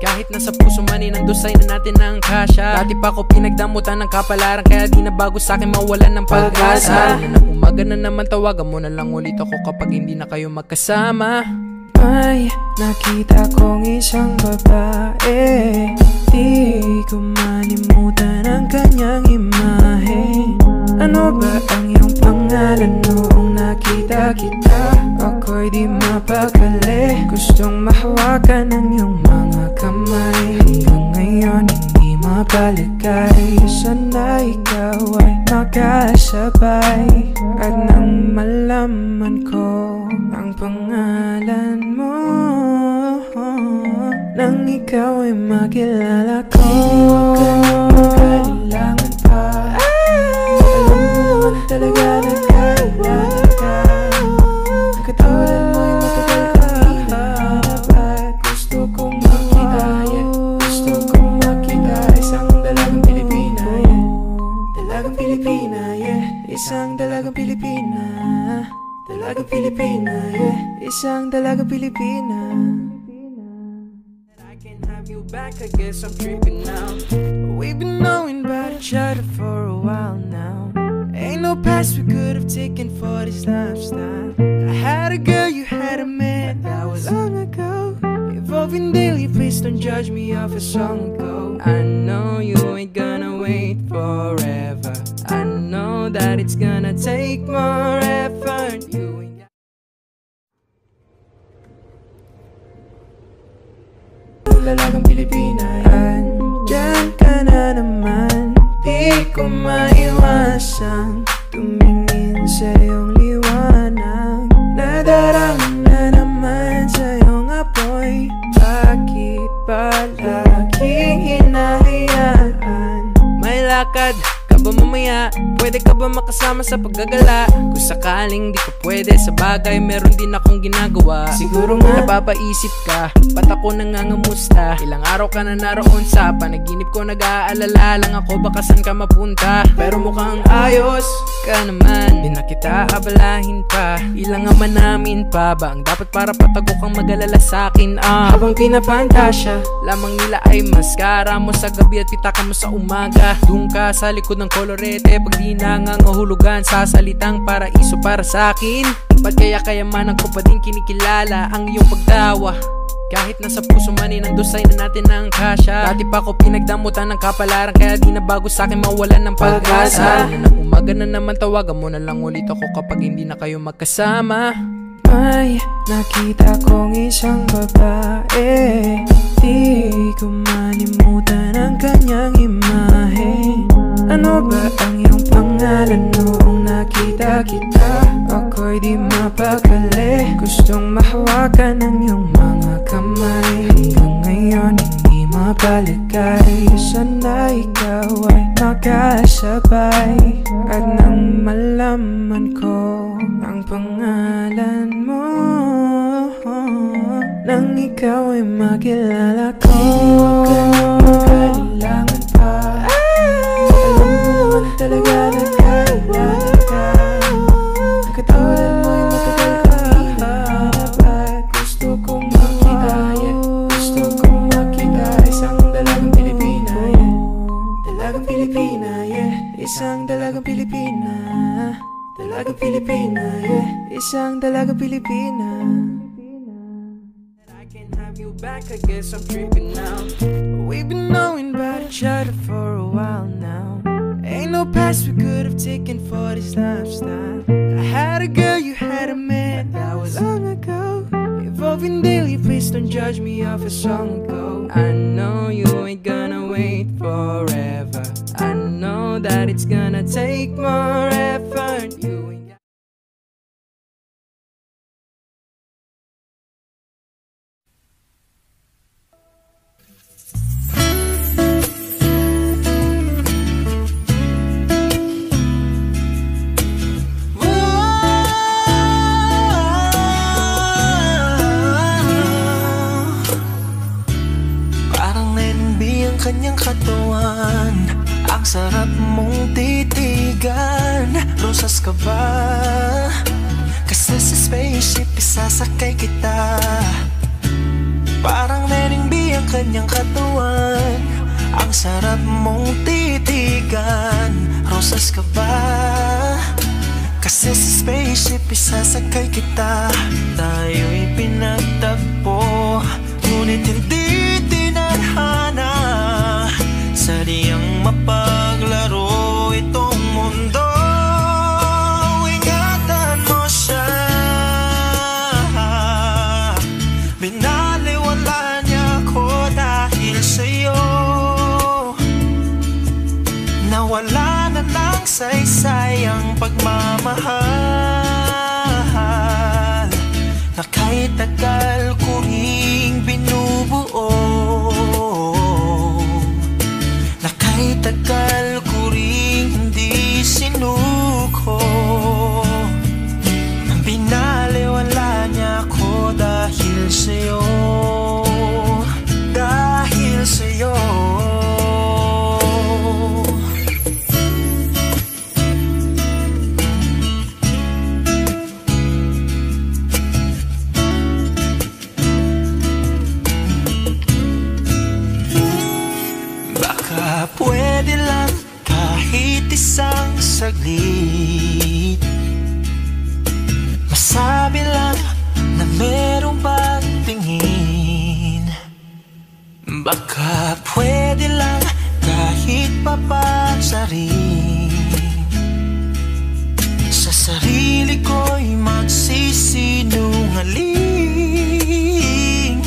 Kahit nasa puso man inandusay na natin ang kasya. Dati pa ko pinagdamutan ng kapalaran, kaya di na bago sa'kin mawalan ng pag-asa. Ng umaga na naman tawagan mo na lang ulit ako kapag hindi na kayo magkasama. May nakita kong isang babae, di ko malimutan ang kanyang imahe. Ano ba ang iyong pangalan noong nakita kita? Ako'y di mapakali, gustong mahawakan ang iyong mga kamay. Hanggang ngayon hindi mapaligay, sana ikaw ay makasabay. At nang malaman ko ang pangalan mo, nang ikaw ay makilala ko, di ko kailangan pa. Alam mo naman talaga na kailangan ka. Katulad mo'y matagal kong hinahanap at gusto kong makita, yeah. Gusto kong makita isang dalagang Pilipina, yeah. Dalagang Pilipina, yeah. Isang dalagang Pilipina. Dalagang Pilipina, yeah. Isang dalagang Pilipina. I can have you back, I guess I'm tripping now. We've been knowing about each other for a while now. Ain't no past we could have taken for this lifestyle. I had a girl, you had a man, but that was long ago. Evolving daily, please don't judge me off a song ago. I know you ain't gonna wait forever. I know that it's gonna take more effort. You ain't got Lalagang Pilipina, andyan ka na naman. Di ko maiwasang tumingin sa iyong liwanag. Nadarama na naman sa iyong apoy. bakit ba laging hinahayaan? May lakad ka ba mamaya? Pwede ka ba makasama sa paggagala? Kung sakaling di ka pwede sa bagay, meron din akong ginagawa. Siguro nga napapaisip ka, ba't ako nangangamusta? Ilang araw ka na naroon sa panaginip ko, nag-aalala lang ako baka saan ka mapunta. Pero mukhang ayos ka naman, di na kita abalahin pa. Ilang naman namin pa ba ang dapat para patago kang mag-alala sa'kin? Habang pinapantasya lamang nila ay mascara mo sa gabi at pitaka mo sa umaga. Doon ka sa likod ng kolorete pag di nangangahulugan sa salitang paraiso para sa'kin. Ba't kaya kayamanan ko pa din kinikilala ang iyong pagtawa? Kahit nasa puso man inandusay na natin ang kasya. Dati pa ko pinagdamutan ng kapalaran, kaya di na bago sa'kin mawalan ng pag-asa. Ng umaga na naman tawagan mo na lang ulit ako kapag hindi na kayo magkasama. May nakita kong isang babae, di ko manimutan ang kanyang imahe. Ano ba ang iyong pangalan noong nakita kita? Ako'y di mapakali, gustong mahawakan ang iyong mga kamay. Hanggang ngayon hindi mapaligay, sana ikaw ay makasabay. At nang malaman ko ang pangalan mo, nang ikaw ay makilala ko, di ko kailangan pa. Alam mo naman talaga na kailangan ka. Ang katulad mo'y matagal kong hinahanap at gusto kong makita, gusto kong makita. Isang dalagang Pilipina, dalagang Pilipina, isang dalagang Pilipina. Dalagang Pilipina, isang dalagang Pilipina. I can't have you back, I guess I'm tripping now. We've been knowing about each other for a while now. Ain't no past we could have taken for this lifestyle. I had a girl, you had a man, that was long ago. Evolving daily, please don't judge me off a song ago. I know you ain't gonna wait forever, I know that it's gonna take more effort. You ain't got kanyang katawan, ang sarap mong titigan. Rosas ka ba? Kasi sa spaceship isasakay kita. Parang Lening B ang kanyang katawan, ang sarap mong titigan. Rosas ka ba? Kasi sa spaceship isasakay kita. Tayo'y pinagtagpo, ngunit hindi tinadhana. Sadyang mapaglaro itong mundo. Ingatan mo siya, binaliwala niya ako dahil sa'yo. Nawala na ng saysay ang pagmamahal na kahit tagal ko ring binubuo. Tagal ko ring hindi sinuko. Binaliwala niya ako dahil sa'yo. Dahil sa'yo. Pwede lang kahit isang saglit, masabi lang na meron bang tingin. Baka pwede lang kahit papansarin, sa sarili ko'y magsisinungaling.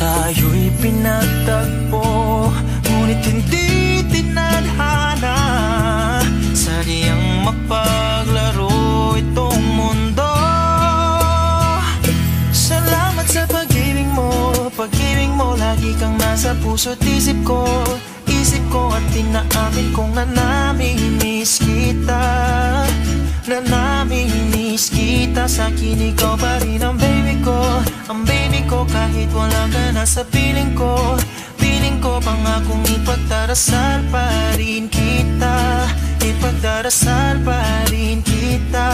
Tayo'y pinagtagpo, ngunit hindi tinadhana. Sadyang mapaglaro itong mundo. Salamat sa pag-ibig mo, pag-ibig nasa puso't isip ko at tinaamin kong namimiss kita. Namimiss kita. Sa'kin ikaw pa rin ang baby ko. Ang baby ko kahit wala ka na sa piling ko. Piling ko pangakong ipagdarasal pa rin kita. Ipagdarasal pa rin kita.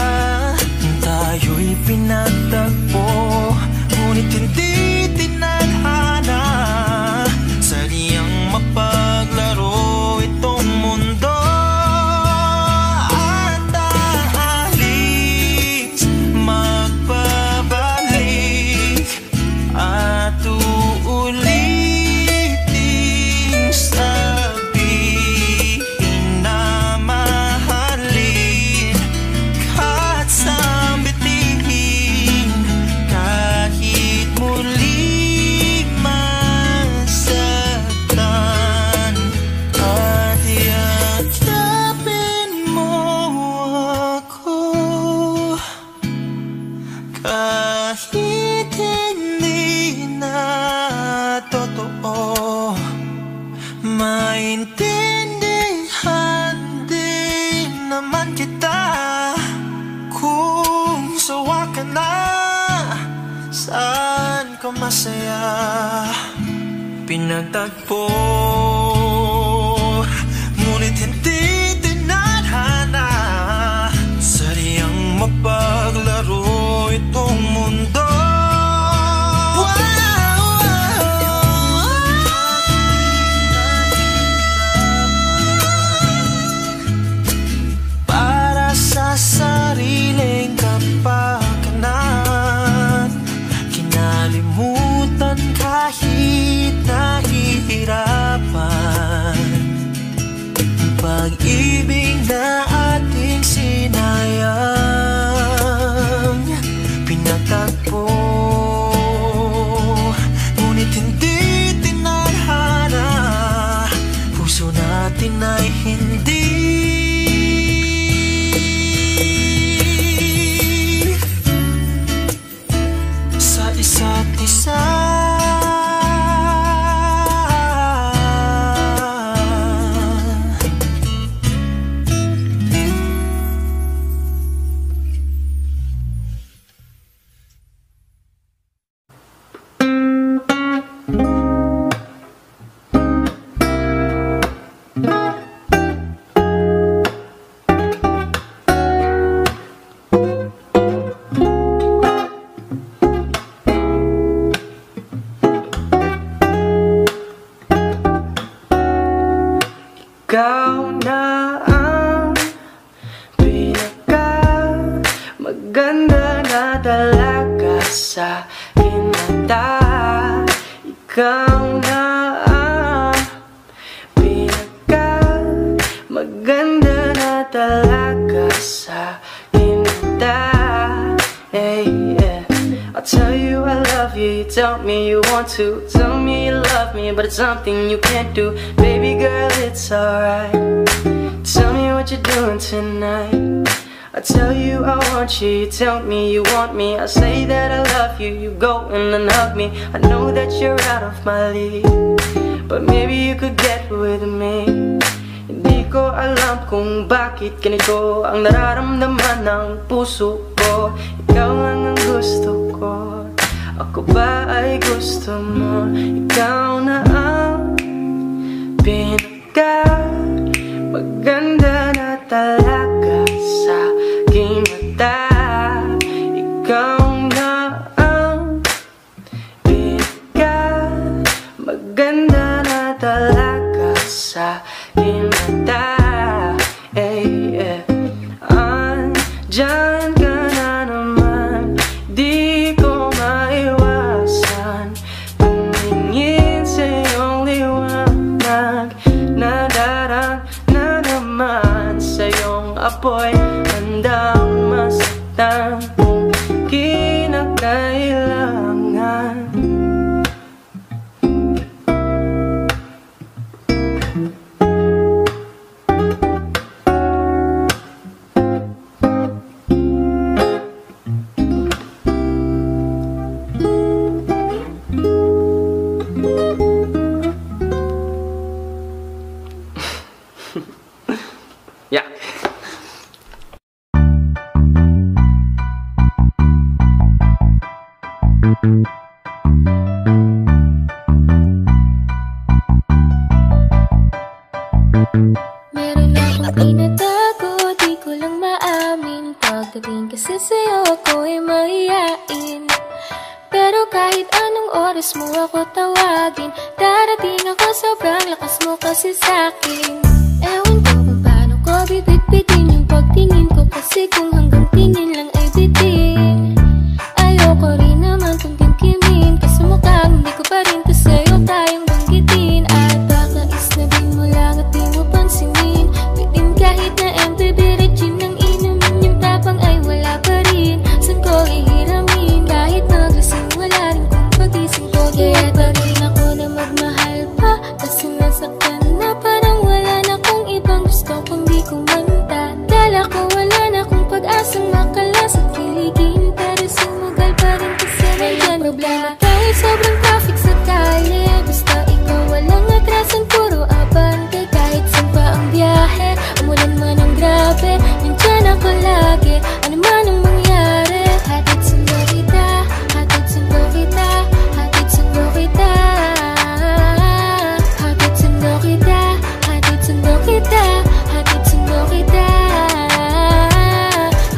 Tayo'y pinagtagpo, ngunit hindi tinadhana. Sadyang mapaglaro itong mundo. At aalis, magpabalik at uulitin sabihin na mahalin kahit sambitin, kahit muli masaktan. At yakapin mo ako kahit hindi na totoo. Maintindihan din naman kita kung sawa ka na. Saan ka masaya? Pinagtagpo, ngunit hindi tinadhana. Sadyang mapaglaro itong mundo. Para sa sariling kapakanan, kinalimutan kahit nahihirapan. Pag-ibig na ating sinayang, pinagtagpo, ngunit hindi tinadhana. Puso natin ay hindi sa isa't isa. Ikaw na ang maganda na talaga sa kinata. Ikaw na ang maganda na talaga sa kinata. Hey, yeah. I'll tell you I love you, you tell me you want to. Tell me you love me, but it's something you can't do. Baby girl, it's alright. Tell me what you're doing tonight. I tell you I want you, you tell me you want me. I say that I love you, you go in and hug me. I know that you're out of my league, but maybe you could get with me. Hindi ko alam kung bakit ganito ang nararamdaman ng puso ko. Ikaw lang ang gusto ko, ako ba ay gusto mo? Ikaw na ang maganda na talaga sa aking mata. Ikaw na ang maganda na talaga sa aking mata. Hey, yeah. Andyan ka na naman, di ko maiwasan tumingin sa iyong liwanag. Nadarang na naman sa iyong apoy, handang masaktan kung kinakailangan. kasi sa'kin. Ewan ko kung paano ko bibit-bitin yung pagtingin ko, kasi kung hanggang tingin lang ay bitin. Ayoko rin naman kung kimkimin, kasi mukhang hindi ko pa rin to sa'yo tayong banggitin. At baka isnabing mo lang at di mo pansinin, bitin kahit na MTV Regine nang inumin yung tapang ay wala pa rin. San ko ihiramin, kahit maglasing wala rin kung pagising ko. Kaya pa rin ako na magmahal pa, kasi nasaktan na parang wala na kung ibang gusto kung di kumanta. Dala ko wala na kung pag-asang makalas at kiligin, pero sumugal pa rin kasi nandyan. Problema tayo sobrang traffic sa kalye, basta ikaw walang atrasan, puro abante. Kahit saan pa ang biyahe, umulan man ang grabe, nandyan ako lagi, ano man ang mangyari. Hatid sundo kita, hatid sundo kita, hatid sundo kita, hatid sundo kita, hatid sundo kita, hatid sundo kita,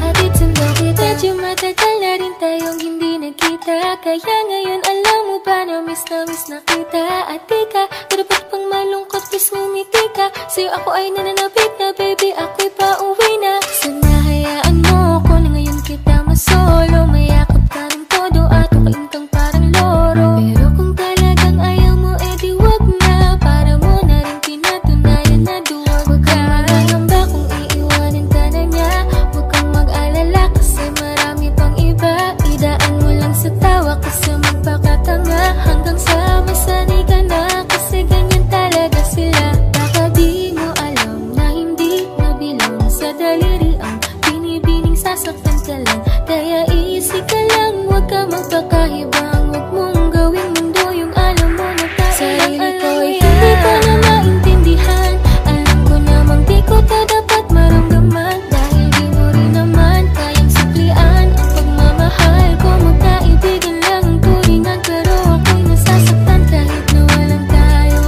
hatid sundo kita. Medyo matagal na rin tayong hindi nagkita, kaya ngayon alam mo ba na miss na kita. At di ka dapat pang malungkot, please ngumiti ka. Sa'yo ako ay nananabik na, baby, ako'y pauwi na. Sana hayaan mo ko na ngayon kita masolo, mayakap ka ng todo at ukain kang parang loro. Pero kung talagang ayaw mo, edi wag na, para mo na rin pinatunayan na duwag. Huwag kang magangamba kung iiwanan ka na niya, huwag kang mag-alala kasi marami pang iba. Idaan mo lang sa tawa kasi magpakatanga, hanggang sa masanay ka na, kasi ganyan talaga sila. Baka di mo alam na hindi nabilang sa daliri ang binibining sasaktan ka lang. Kaya easy ka lang, huwag ka magpakahibang, huwag mong gawing mundo yung alam mo na tayo lang. Sarili ko ay hindi ko na maintindihan, alam ko namang di ko to dapat maramdaman, dahil di mo rin naman kayang suklian ang pagmamahal ko. Magkaibigan lang ang turingan, pero ako'y nasasaktan kahit na walang tayo.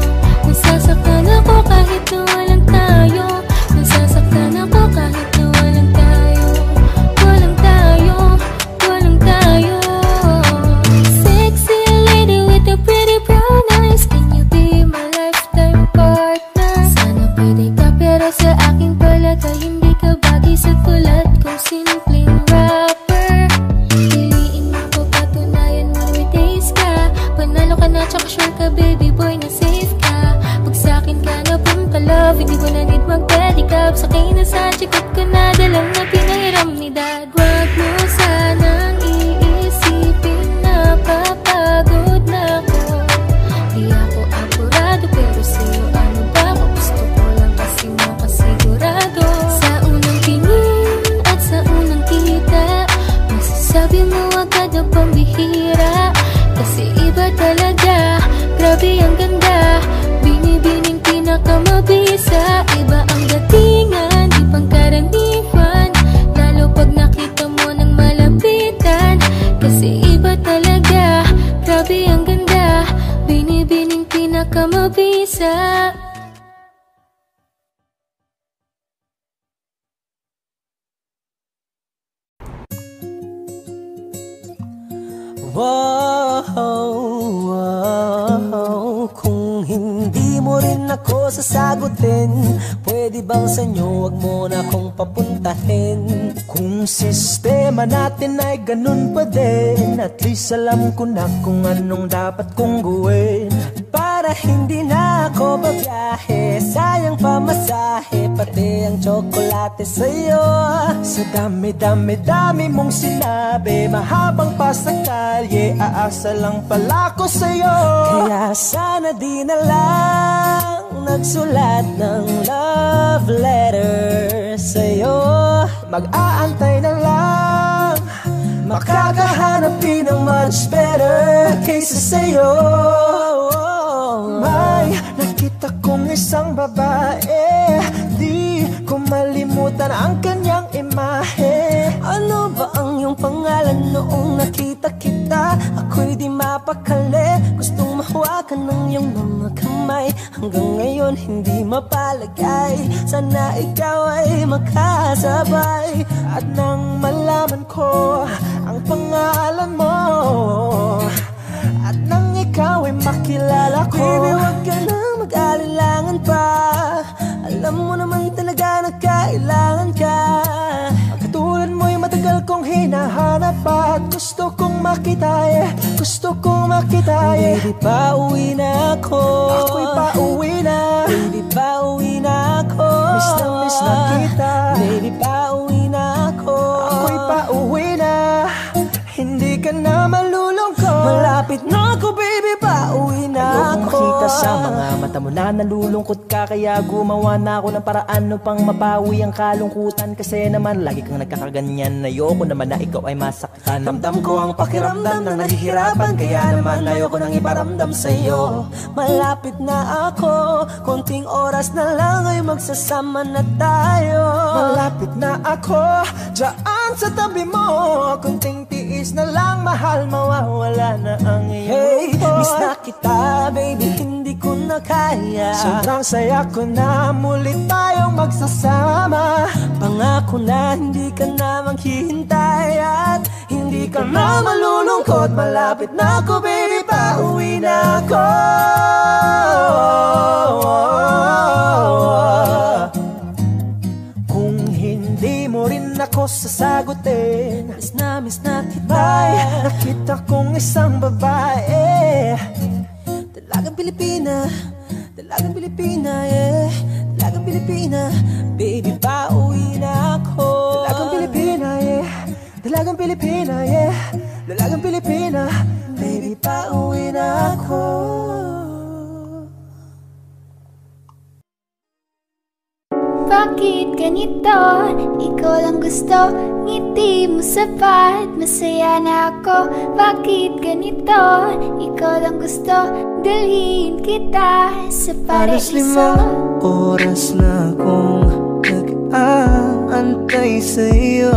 Nasasaktan ako kahit na walang tayo, nasasaktan ako kahit na walang tayo. Walang tayo, walang tayo. Sexy lady with the pretty brown eyes, can you be my lifetime partner? Sana pwede ka, pero sa aking palagay hindi ka bagay sa tulad kong simpleng rapper. Piliin mo ko, patunayan mo may taste ka, panalo ka na tsaka sure ka baby boy na safe ka. Pag sa'kin ka na love, hindi ko na need mag-pedicab, sakay na sa chikot ko na dalang na pinahiram ni dad. Wag mo sanang iisipin na papagod na ako, di ako apurado, pero sa'yo ano ba ako, gusto ko lang kasi makasigurado. Sa unang tingin at sa unang kita, masasabi mo agad ang pambihira, kasi iba talaga, grabe ang ganda, binibining pinakamabisa. Iba ang datingan, di pangkaraniwan, lalo pag nakita mo ng malapitan, kasi iba talaga, grabe ang ganda, binibining pinakamabisa. Wow, kung hindi mo rin ako sasagutin, pwede bang sanyo wag mo na akong papuntahin? Kung sistema natin ay ganun pa din, at least alam ko na kung anong dapat kong gawin, para hindi na ako babiyahe, sayang pamasahe, pati ang tsokolate sa'yo. Sa dami-dami-dami mong sinabi, mahabang pa sa kalye, aasa lang pala ko sa'yo. Kaya sana di na lang nagsulat ng love letter sa'yo, mag-aantay na lang, makakahanapin ng much better kaysa sa'yo. May nakita kong isang babae, di ko malimutan ang kanyang imahe. Ano ba ang iyong pangalan noong nakita kita? Ako'y di mapakali, gustong mahawakan ng iyong mga kamay, hanggang ngayon hindi mapalagay. Sana ikaw ay makasabay, at nang malaman ko ang pangalan mo, at nang ikaw ay makilala ko, baby, wag ka na mag-alilangan pa, pa at gusto kong makita gusto kong makita Baby, pauwi na ako. Ako'y pauwi na. Baby, pauwi na ako. Miss na kita. Baby, pauwi na ako. Ako'y pauwi na. Hindi ka na malulungkot. Malapit na ako, baby, pauwi na ako. Ayokong makita sa mga mata mo na nalulungkot ka, kaya gumawa na ako ng paraan upang mapawi ang kalungkutan. Kasi naman lagi kang nagkakaganyan. Ayoko naman na ikaw ay masaktan. Damdam ko ang pakiramdam ng nahihirapan, kaya naman ayoko nang iparamdam sa'yo. Malapit na ako, konting oras na lang ay magsasama na tayo. Malapit na ako, dyan sa tabi mo. Konting tiis na lang, mahal, mawawala na ang iyong miss na kita, baby, hindi ko na kaya. Sobrang saya ko na muli tayong magsasama. Pangako na hindi ka na maghihintay at hindi ka na malulungkot. Malapit na ako, baby, pauwi na ako. Kung hindi mo rin ako sasagutin, miss na kita. Ay, nakita kong isang babae, dalagang Pilipina, dalagang Pilipina, yeah. Dalagang Pilipina, baby, pauwi na ako. Dalagang Pilipina, yeah. Dalagang Pilipina, yeah. Dalagang Pilipina, baby, pauwi na ako. Bakit ganito? Ikaw lang gusto, ngiti mo sapat, masaya na ako. Bakit ganito? Ikaw lang gusto, dalhin kita sa paraiso. Alas 5 oras na akong nag-aantay sa'yo.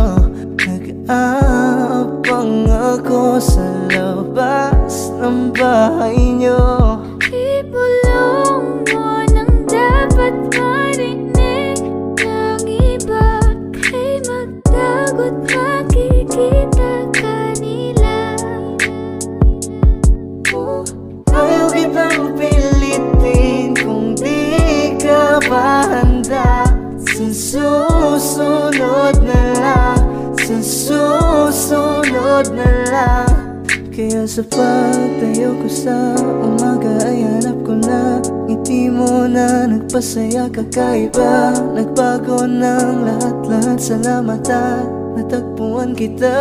Nag-aabang ako sa labas ng bahay niyo. Ibulong mo nang dapat marinig ng iba, kay magdagot makikita kanila. Ayaw kitang pilitin kung di ka pa handa. Sa susunod na lang, sa susunod na lang. Kaya sa pagtayo ko sa umaga ay hanap ko na ngiti mo na nagpasaya, kakaiba. Nagbago ng lahat-lahat, salamat at natagpuan kita.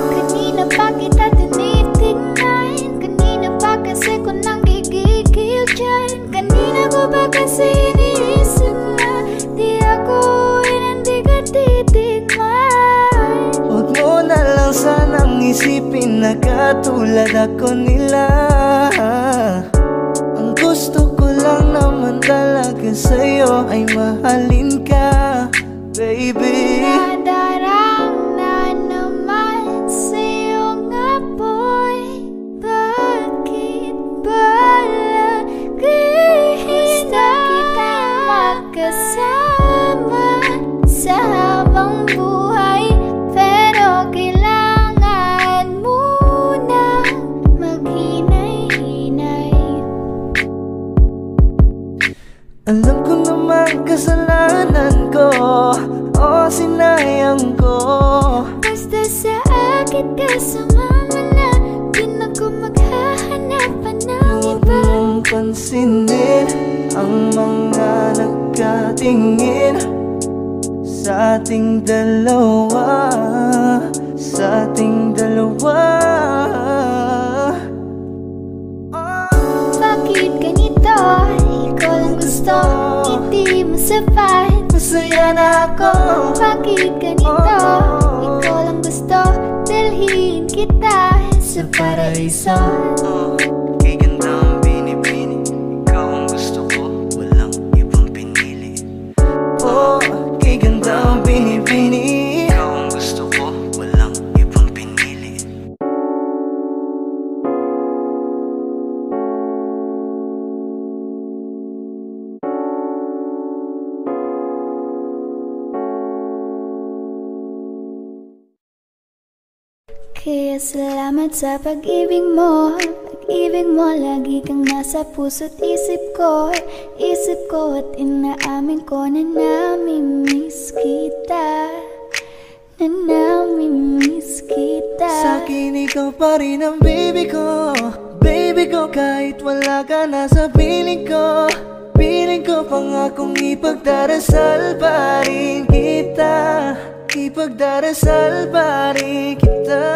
Kanina pa kita tinitignan, kanina pa kasi ko nang gigigil dyan. Kanina ko ba kasi iniisip na di ako hindi ka titigman. Huwag mo na lang sanang isipin na katulad ako nila. Ang gusto ko lang naman talaga sa'yo ay mahalin ka, baby. Nadarang na naman sa'yo nga boy. Bakit ba lagi na kita magkasama sa habang buhay? Pero kailangan muna maghinay-hinay. Alam ko naman kasalanan ko, o sinayang ko. Basta sa akin ka sumama na, di na ko maghahanapan ng Huwag iba. mong pansinin ang mga nagkatingin sa ating dalawa, sa ating dalawa. Bakit ganito? Ikaw lang gusto, ngiti mo sapat, Masaya na ako. bakit ganito? Ikaw lang gusto, dalhin kita sa paraiso. Kay ganda ang binibini, ikaw ang gusto ko, walang ibang pinili. Oh, kay ganda ang binibini, ikaw ang gusto ko, walang ibang pinili. Kaya salamat sa pag-ibig mo. Pag-ibig mo, lagi kang nasa puso't isip ko. Isip ko at inaamin ko na nami-miss kita. na namimiss kita. Sa'kin ikaw pa rin ang baby ko. Baby ko kahit wala ka na sa piling ko. Piling ko pangakong ipagdarasal pa rin kita. Ipagdarasal pa rin kita.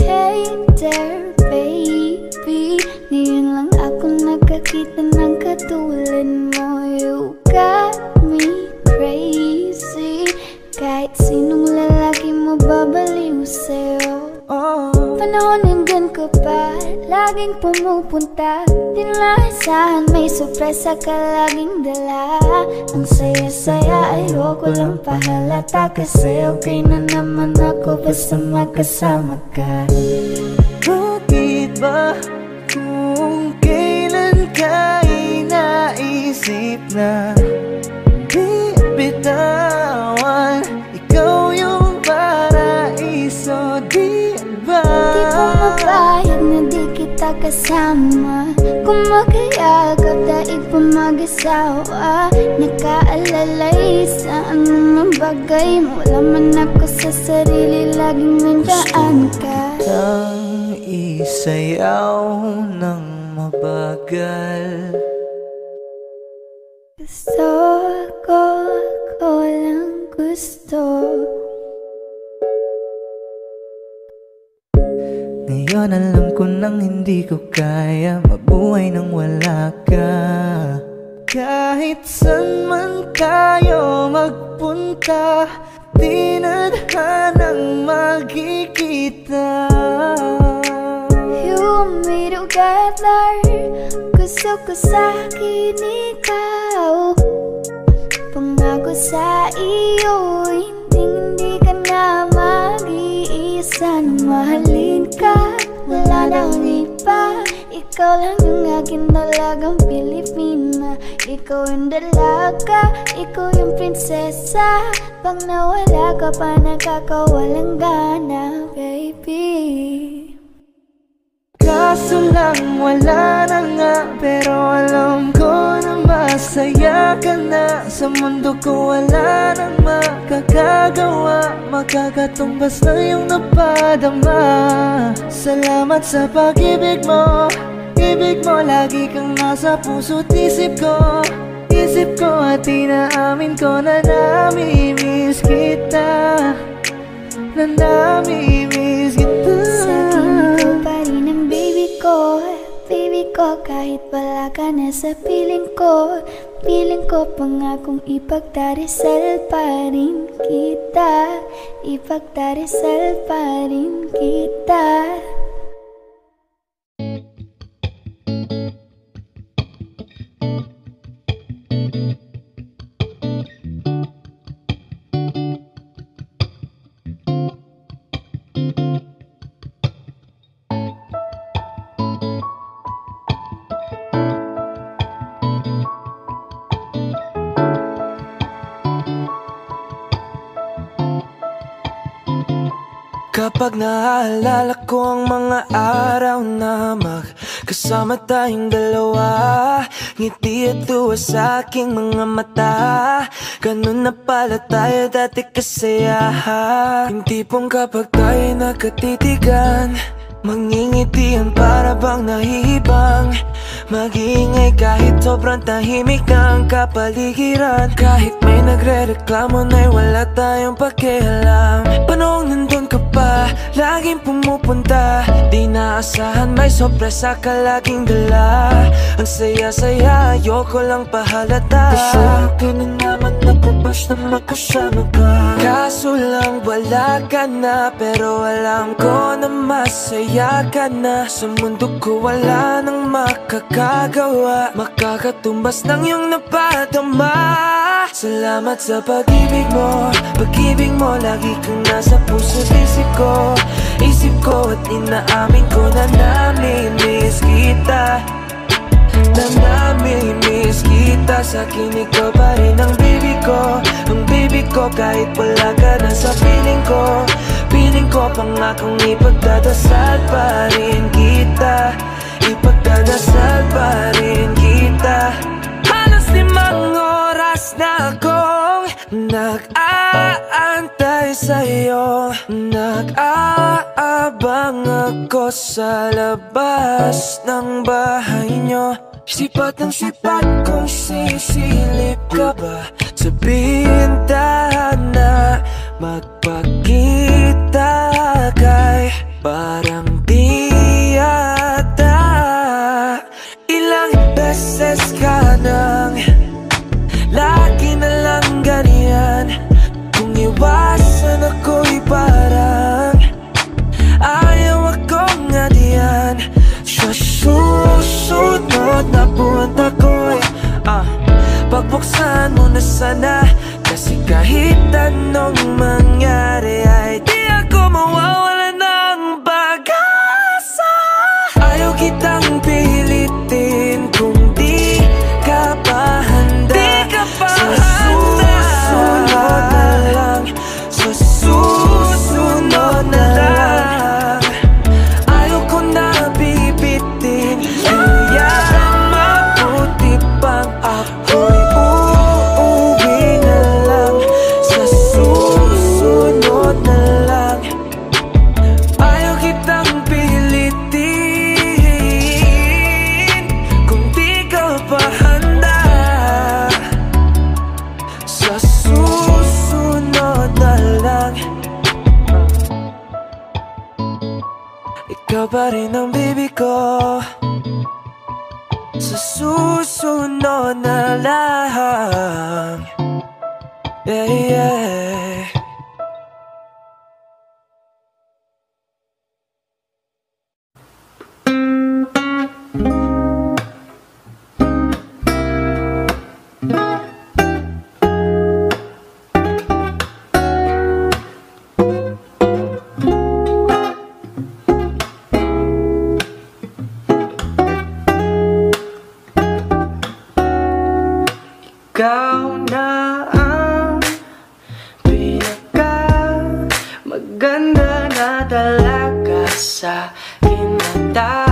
Hey there baby, ngayon lang ako nakakita ng katulad mo. You got me crazy, kahit sinong lalaki mo babaliw sa'yo. Panahon nandyan ka pa, laging pumupunta. Di naasahan may sorpresa ka laging dala. Ang saya-saya ayoko lang pahalata, kasi okay na naman ako basta magkasama ka. Bakit ba kung kailan ka inaisip na di bitawan? Ikaw yung paraiso, di ba? Di ko mapayag na di kita kasama. Kung magkayagap daig pa mag-asawa. Nakaalalay sa anumang bagay. Wala man ako sa sarili, laging nandyan ka. Ang isayaw ng mabagal. Gusto ko, ako lang gusto. Ngayon alam ko nang hindi ko kaya mabuhay nang wala ka. Kahit saan man tayo magpunta, di nadhanang magkikita. You and me together, gusto ko sa'kin ikaw. Pangako sa iyo, hindi ka na mag-iisa. Nang mahalin ka, wala nang iba. Ikaw lang yung aking dalagang Pilipina. Ikaw yung dalaga, ikaw yung prinsesa. Pag nawala ka pa, nakakawalang gana, baby. Kaso lang wala na nga, pero alam ko na masaya ka na. Sa mundo ko wala nang makakagawa, makakatumbas na yung napadama. Salamat sa pag-ibig mo, ibig mo lagi kang nasa puso't isip ko. Isip ko at inaamin ko na namimiss kita. Na namimiss kita. Sa'kin ikaw pa rin ang baby ko. Baby ko kahit wala ka na sa piling ko. Piling ko pangakong ipagdarasal pa rin kita. Ipagdarasal pa rin kita. Kapag naaalala ko ang mga araw na magkasama tayong dalawa, ngiti at tuwa sa aking mga mata. Ganun na pala tayo dati kasaya. Yung tipong kapag tayo nagkatitigan, mangingitian para bang nahihibang. Mag-iingay kahit sobrang tahimik na ang kapaligiran. Kahit may nagre-reklamo na'y wala tayong pakialam. Panong nandun ka pa, laging pumupunta. Di naasahan may sorpresa ka laging dala. Ang saya-saya, ayoko lang pahalata. Kasi akin na naman napabas na magkasama ka. Kaso lang wala ka na, pero alam ko na masaya ka na. Sa mundo ko wala nang makakagawa, makakatumbas ng iyong napadama. Salamat sa pag-ibig mo, pag-ibig mo lagi kang nasa puso't isip ko. Isip ko at inaamin ko na namimiss kita. Na namimiss kita. Sa'kin ikaw pa rin ang baby ko. Ang baby ko kahit wala ka na sa piling ko. Piling ko pangakong ipagdadasal pa rin kita. Ipagdadasal pa rin kita. Halos 5 oras na akong nag-aantay Nag-aabang ako sa labas ng bahay nyo. Sipat ng sipat kung sisilip ka ba. Sabihin na magpakita kay parang di yata. Ilang beses ka nang lagi na lang ganyan. Kung iwasan ako'y parang ayaw akong nga diyan. Sa susunod na buwan ako'y pagbuksan mo na sana. Kasi kahit anong mangyari ay di ako mawawala ng pag-asa. Ayaw kitang pilitin kung di ka pa handa. Sa susunod na lang, sa susunod na lang. Ayaw ko na bibitin, kaya mabuti pang ako'y uuwi na lang. Sa susunod na lang. Ayaw kitang pilitin kung di ka pa handa. Sa susunod na lang. Ikaw pa rin ang baby ko. Sa susunod na lang. Yeah, yeah. Ikaw na ang pinaka maganda na talaga sa hinata.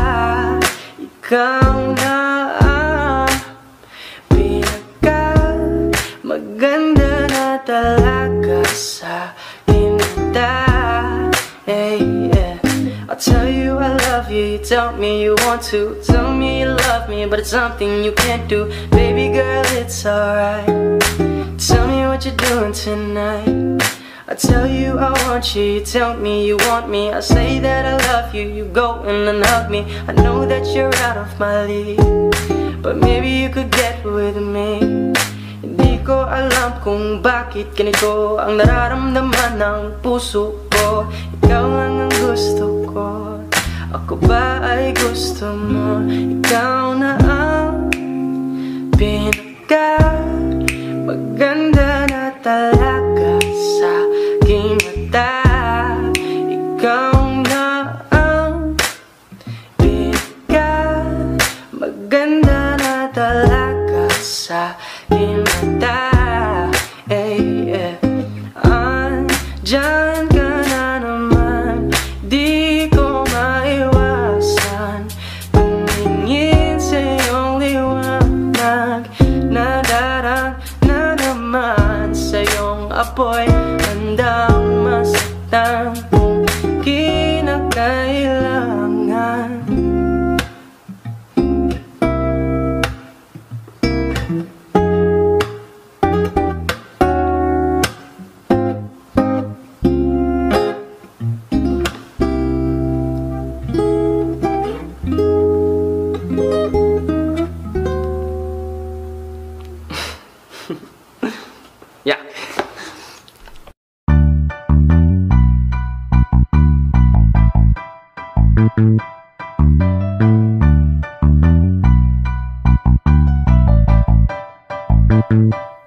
Ikaw na ang pinaka maganda na talaga sa hinata. Hey, yeah. I'll tell you I love you, you tell me you want to. Tell me you love me, but it's something you can't do. Baby girl, it's alright. Tell me what you're doing tonight. I tell you I want you, you tell me you want me. I say that I love you, you go in and hug me. I know that you're out of my league, but maybe you could get with me. Hindi ko alam kung bakit ganito ang nararamdaman ng puso ko. Ikaw lang ang gusto ko, ako ba ay gusto mo? Ikaw na ang pinaka maganda na talaga sa aking mata. Ikaw na ang pinaka maganda na talaga sa aking mata. Hey, yeah. Andyan ka na naman, di ko maiwasan tumingin sa iyong liwanag. Nadarang na naman sa iyong apoy, handang masaktan kung kinakailangan. Yeah.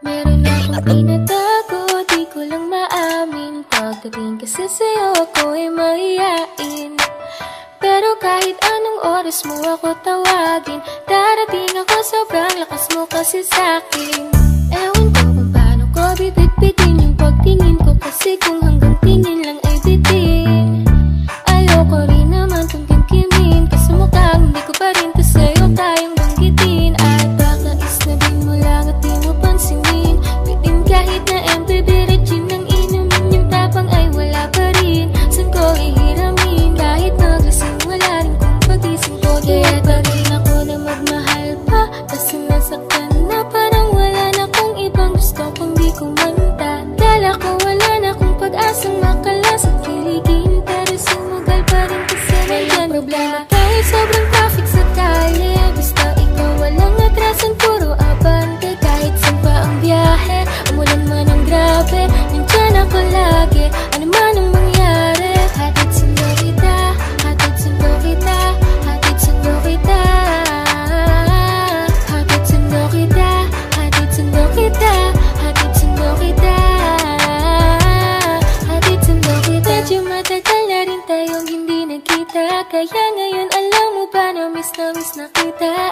Meron akong tinatago, di ko lang maamin. Pagdating kasi sa'yo ako'y mahihain. Pero kahit anong oras mo ako tawagin, darating ako, sobrang lakas mo kasi sa'kin. Ewan ko kung paano ko bibit-bitin yung pagtingin ko, kasi kung hanggang tingin lang ay bitin. Ayoko rin naman kung kimkimin, kasi mukhang hindi ko pa rin to sa'yo kayang banggitin. At baka isnabing mo lang at di mo pansinin, bitin kahit na empty, birit gin ang inumin, yung tapang ay wala pa rin. San ko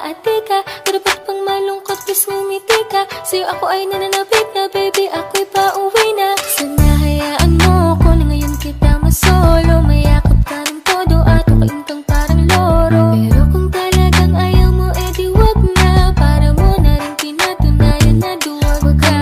ate ka. Dapat pang malungkot, please ngumiti ka. Sa'yo ako ay nananapit na, baby, ako'y pauwi na. Sana hayaan mo ko na ngayon kita masolo. Mayakap ka ng todo at ukain kang parang loro. Pero kung talagang ayaw mo, edi wag na. Para mo na rin pinatunayan na duwag ka.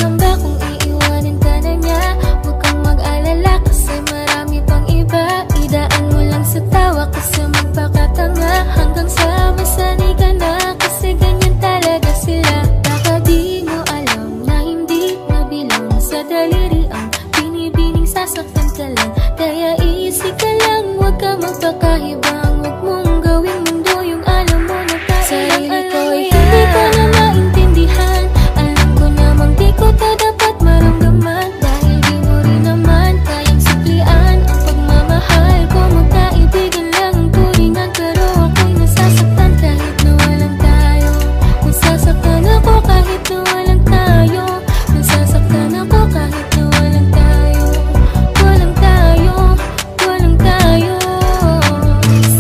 Hangba kung iiwanin ka na niya. Huwag kang mag-alala kasi marami pang iba. Idaan mo lang sa tawa kasi magpakatanga. Hanggang sa masanay ka na kasi ganyan talaga sila. Baka di mo alam na hindi nabilang sa daliri ang binibining sasaktan ka lang. Kaya easy ka lang, huwag ka magpakahibang. Huwag mong gawing mundo yung alam mo na tayo. Sarili ko ay hindi ko na maintindihan. Alam ko namang di ko ta dapat maramdaman. Dahil di mo rin naman kayang suklian ang pagmamahal ko. Magkaibigan lang ang turingan, pero ako'y nasasaktan kahit na walang tayo. Nasasaktan ako kahit na walang tayo. Nasasaktan ako kahit na walang tayo. Walang tayo, walang tayo.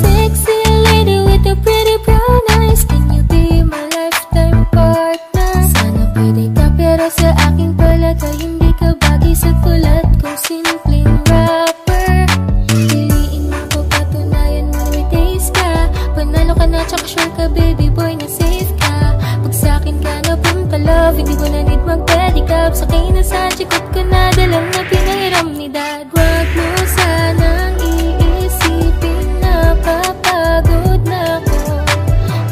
Sexy lady with the pretty brown eyes, can you be my lifetime partner? Sana pwede ka pero sa akin palagay hindi ka bagay sa tulad kong simpleng rapper. Piliin mo ko, patunayan mo may taste ka. Panalo ka na tsaka sure ka baby boy na safe ka. Pag sa'kin ka na pampalove, hindi ko na need mag-pedicab. Sa'kin na sa chikot ko na dalang na pinahiram ni dad. Wag mo sanang iisipin na papagod na ako.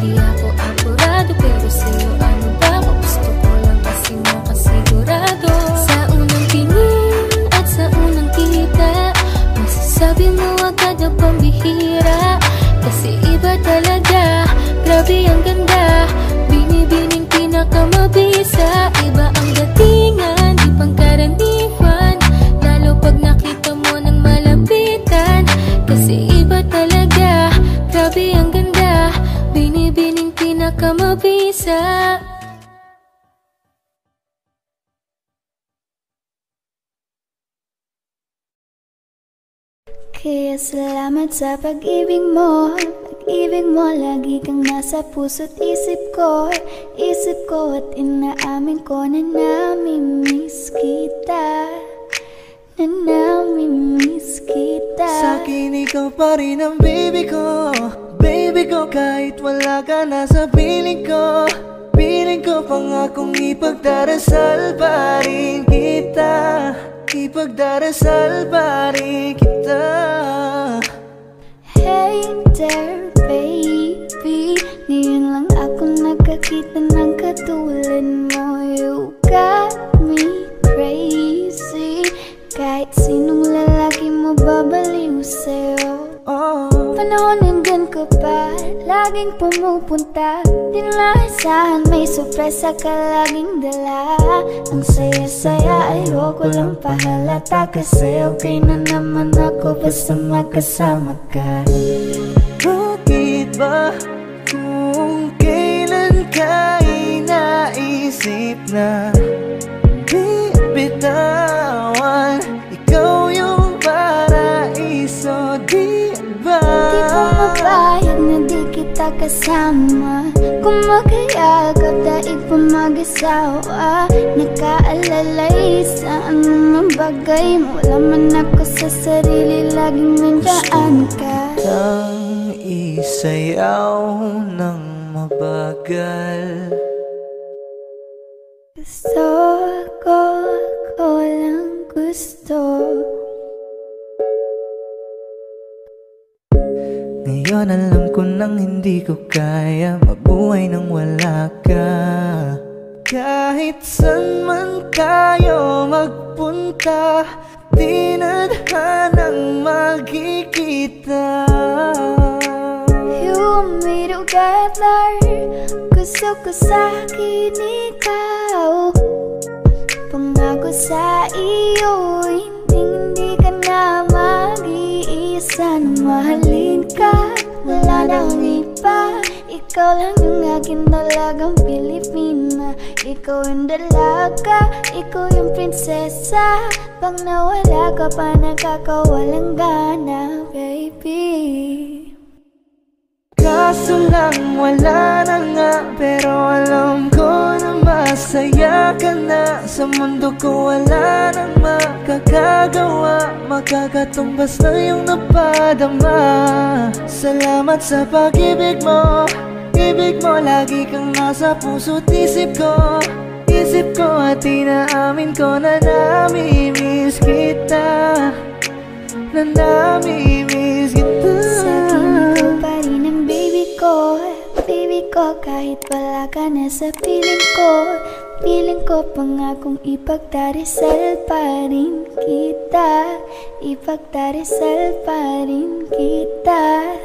Di ako apurado pero sa'yo ano ba ako? Gusto ko lang kasi makasigurado. Sa unang tingin at sa unang kita, masasabi mo agad na pambihira. Kasi iba talaga, grabe ang ganda. Binibining pinakamabisa. Iba ang datingan, di pangkaraniwan. Lalo pag nakita mo ng malapitan. Kasi iba talaga, grabe ang ganda. Binibining pinakamabisa. Kaya salamat sa pag-ibig mo. Pag-ibig mo, lagi kang nasa puso't isip ko. Isip ko at inaamin ko na namimiss kita. Na namimiss kita. Sa'kin ikaw pa rin ang baby ko. Baby ko kahit wala ka na sa piling ko. Piling ko pangakong ipagdarasal pa rin kita. Ipagdarasal pa rin kita. Hey there baby, ngayon lang ako nakakita ng katulad mo. You got me crazy. Kahit sinong lalaki mo babaliw sa'yo. Panahon nandyan ka pa, laging pumupunta. Di naasahan may sorpresa ka laging dala. Ang saya-saya ayoko lang pahalata. Kasi okay na naman ako basta magkasama ka. Bakit ba kung kailan ka inaisip na di bitawan? Ikaw yung paraiso, di ba? Di ko mapayag na di kita kasama. Kung magkayagap daig pa mag-asawa. Nakaalalay sa anumang bagay. Wala man ako sa sarili, laging nandyan ka. Ang isayaw ng mabagal. Gusto ko lang gusto. Ngayon alam ko nang hindi ko kaya mabuhay nang wala ka. Kahit saan man tayo magpunta, di nadhanang magkikita. You and me together, gusto ko sa'kin ikaw. Pangako sa iyo, hindi ka na mag-iisa. Na mahalin ka, wala nang iba. Ikaw lang yung aking dalagang Pilipina. Ikaw yung dalaga, ikaw yung prinsesa. Pag nawala ka pa, nakakawalang gana, baby. Kaso lang wala na nga, pero alam ko na masaya ka na. Sa mundo ko wala nang makakagawa, makakatumbas na yung napadama. Salamat sa pag-ibig mo, ibig mo lagi kang nasa puso't isip ko. Isip ko at inaamin ko na namimiss kita, na namimiss kita. Sa tingin ko pa rin ang baby ko, baby ko, kahit wala ka na sa piling ko. Piling ko pangakong ipagdarasal pa rin kita, ipagdarasal pa rin kita.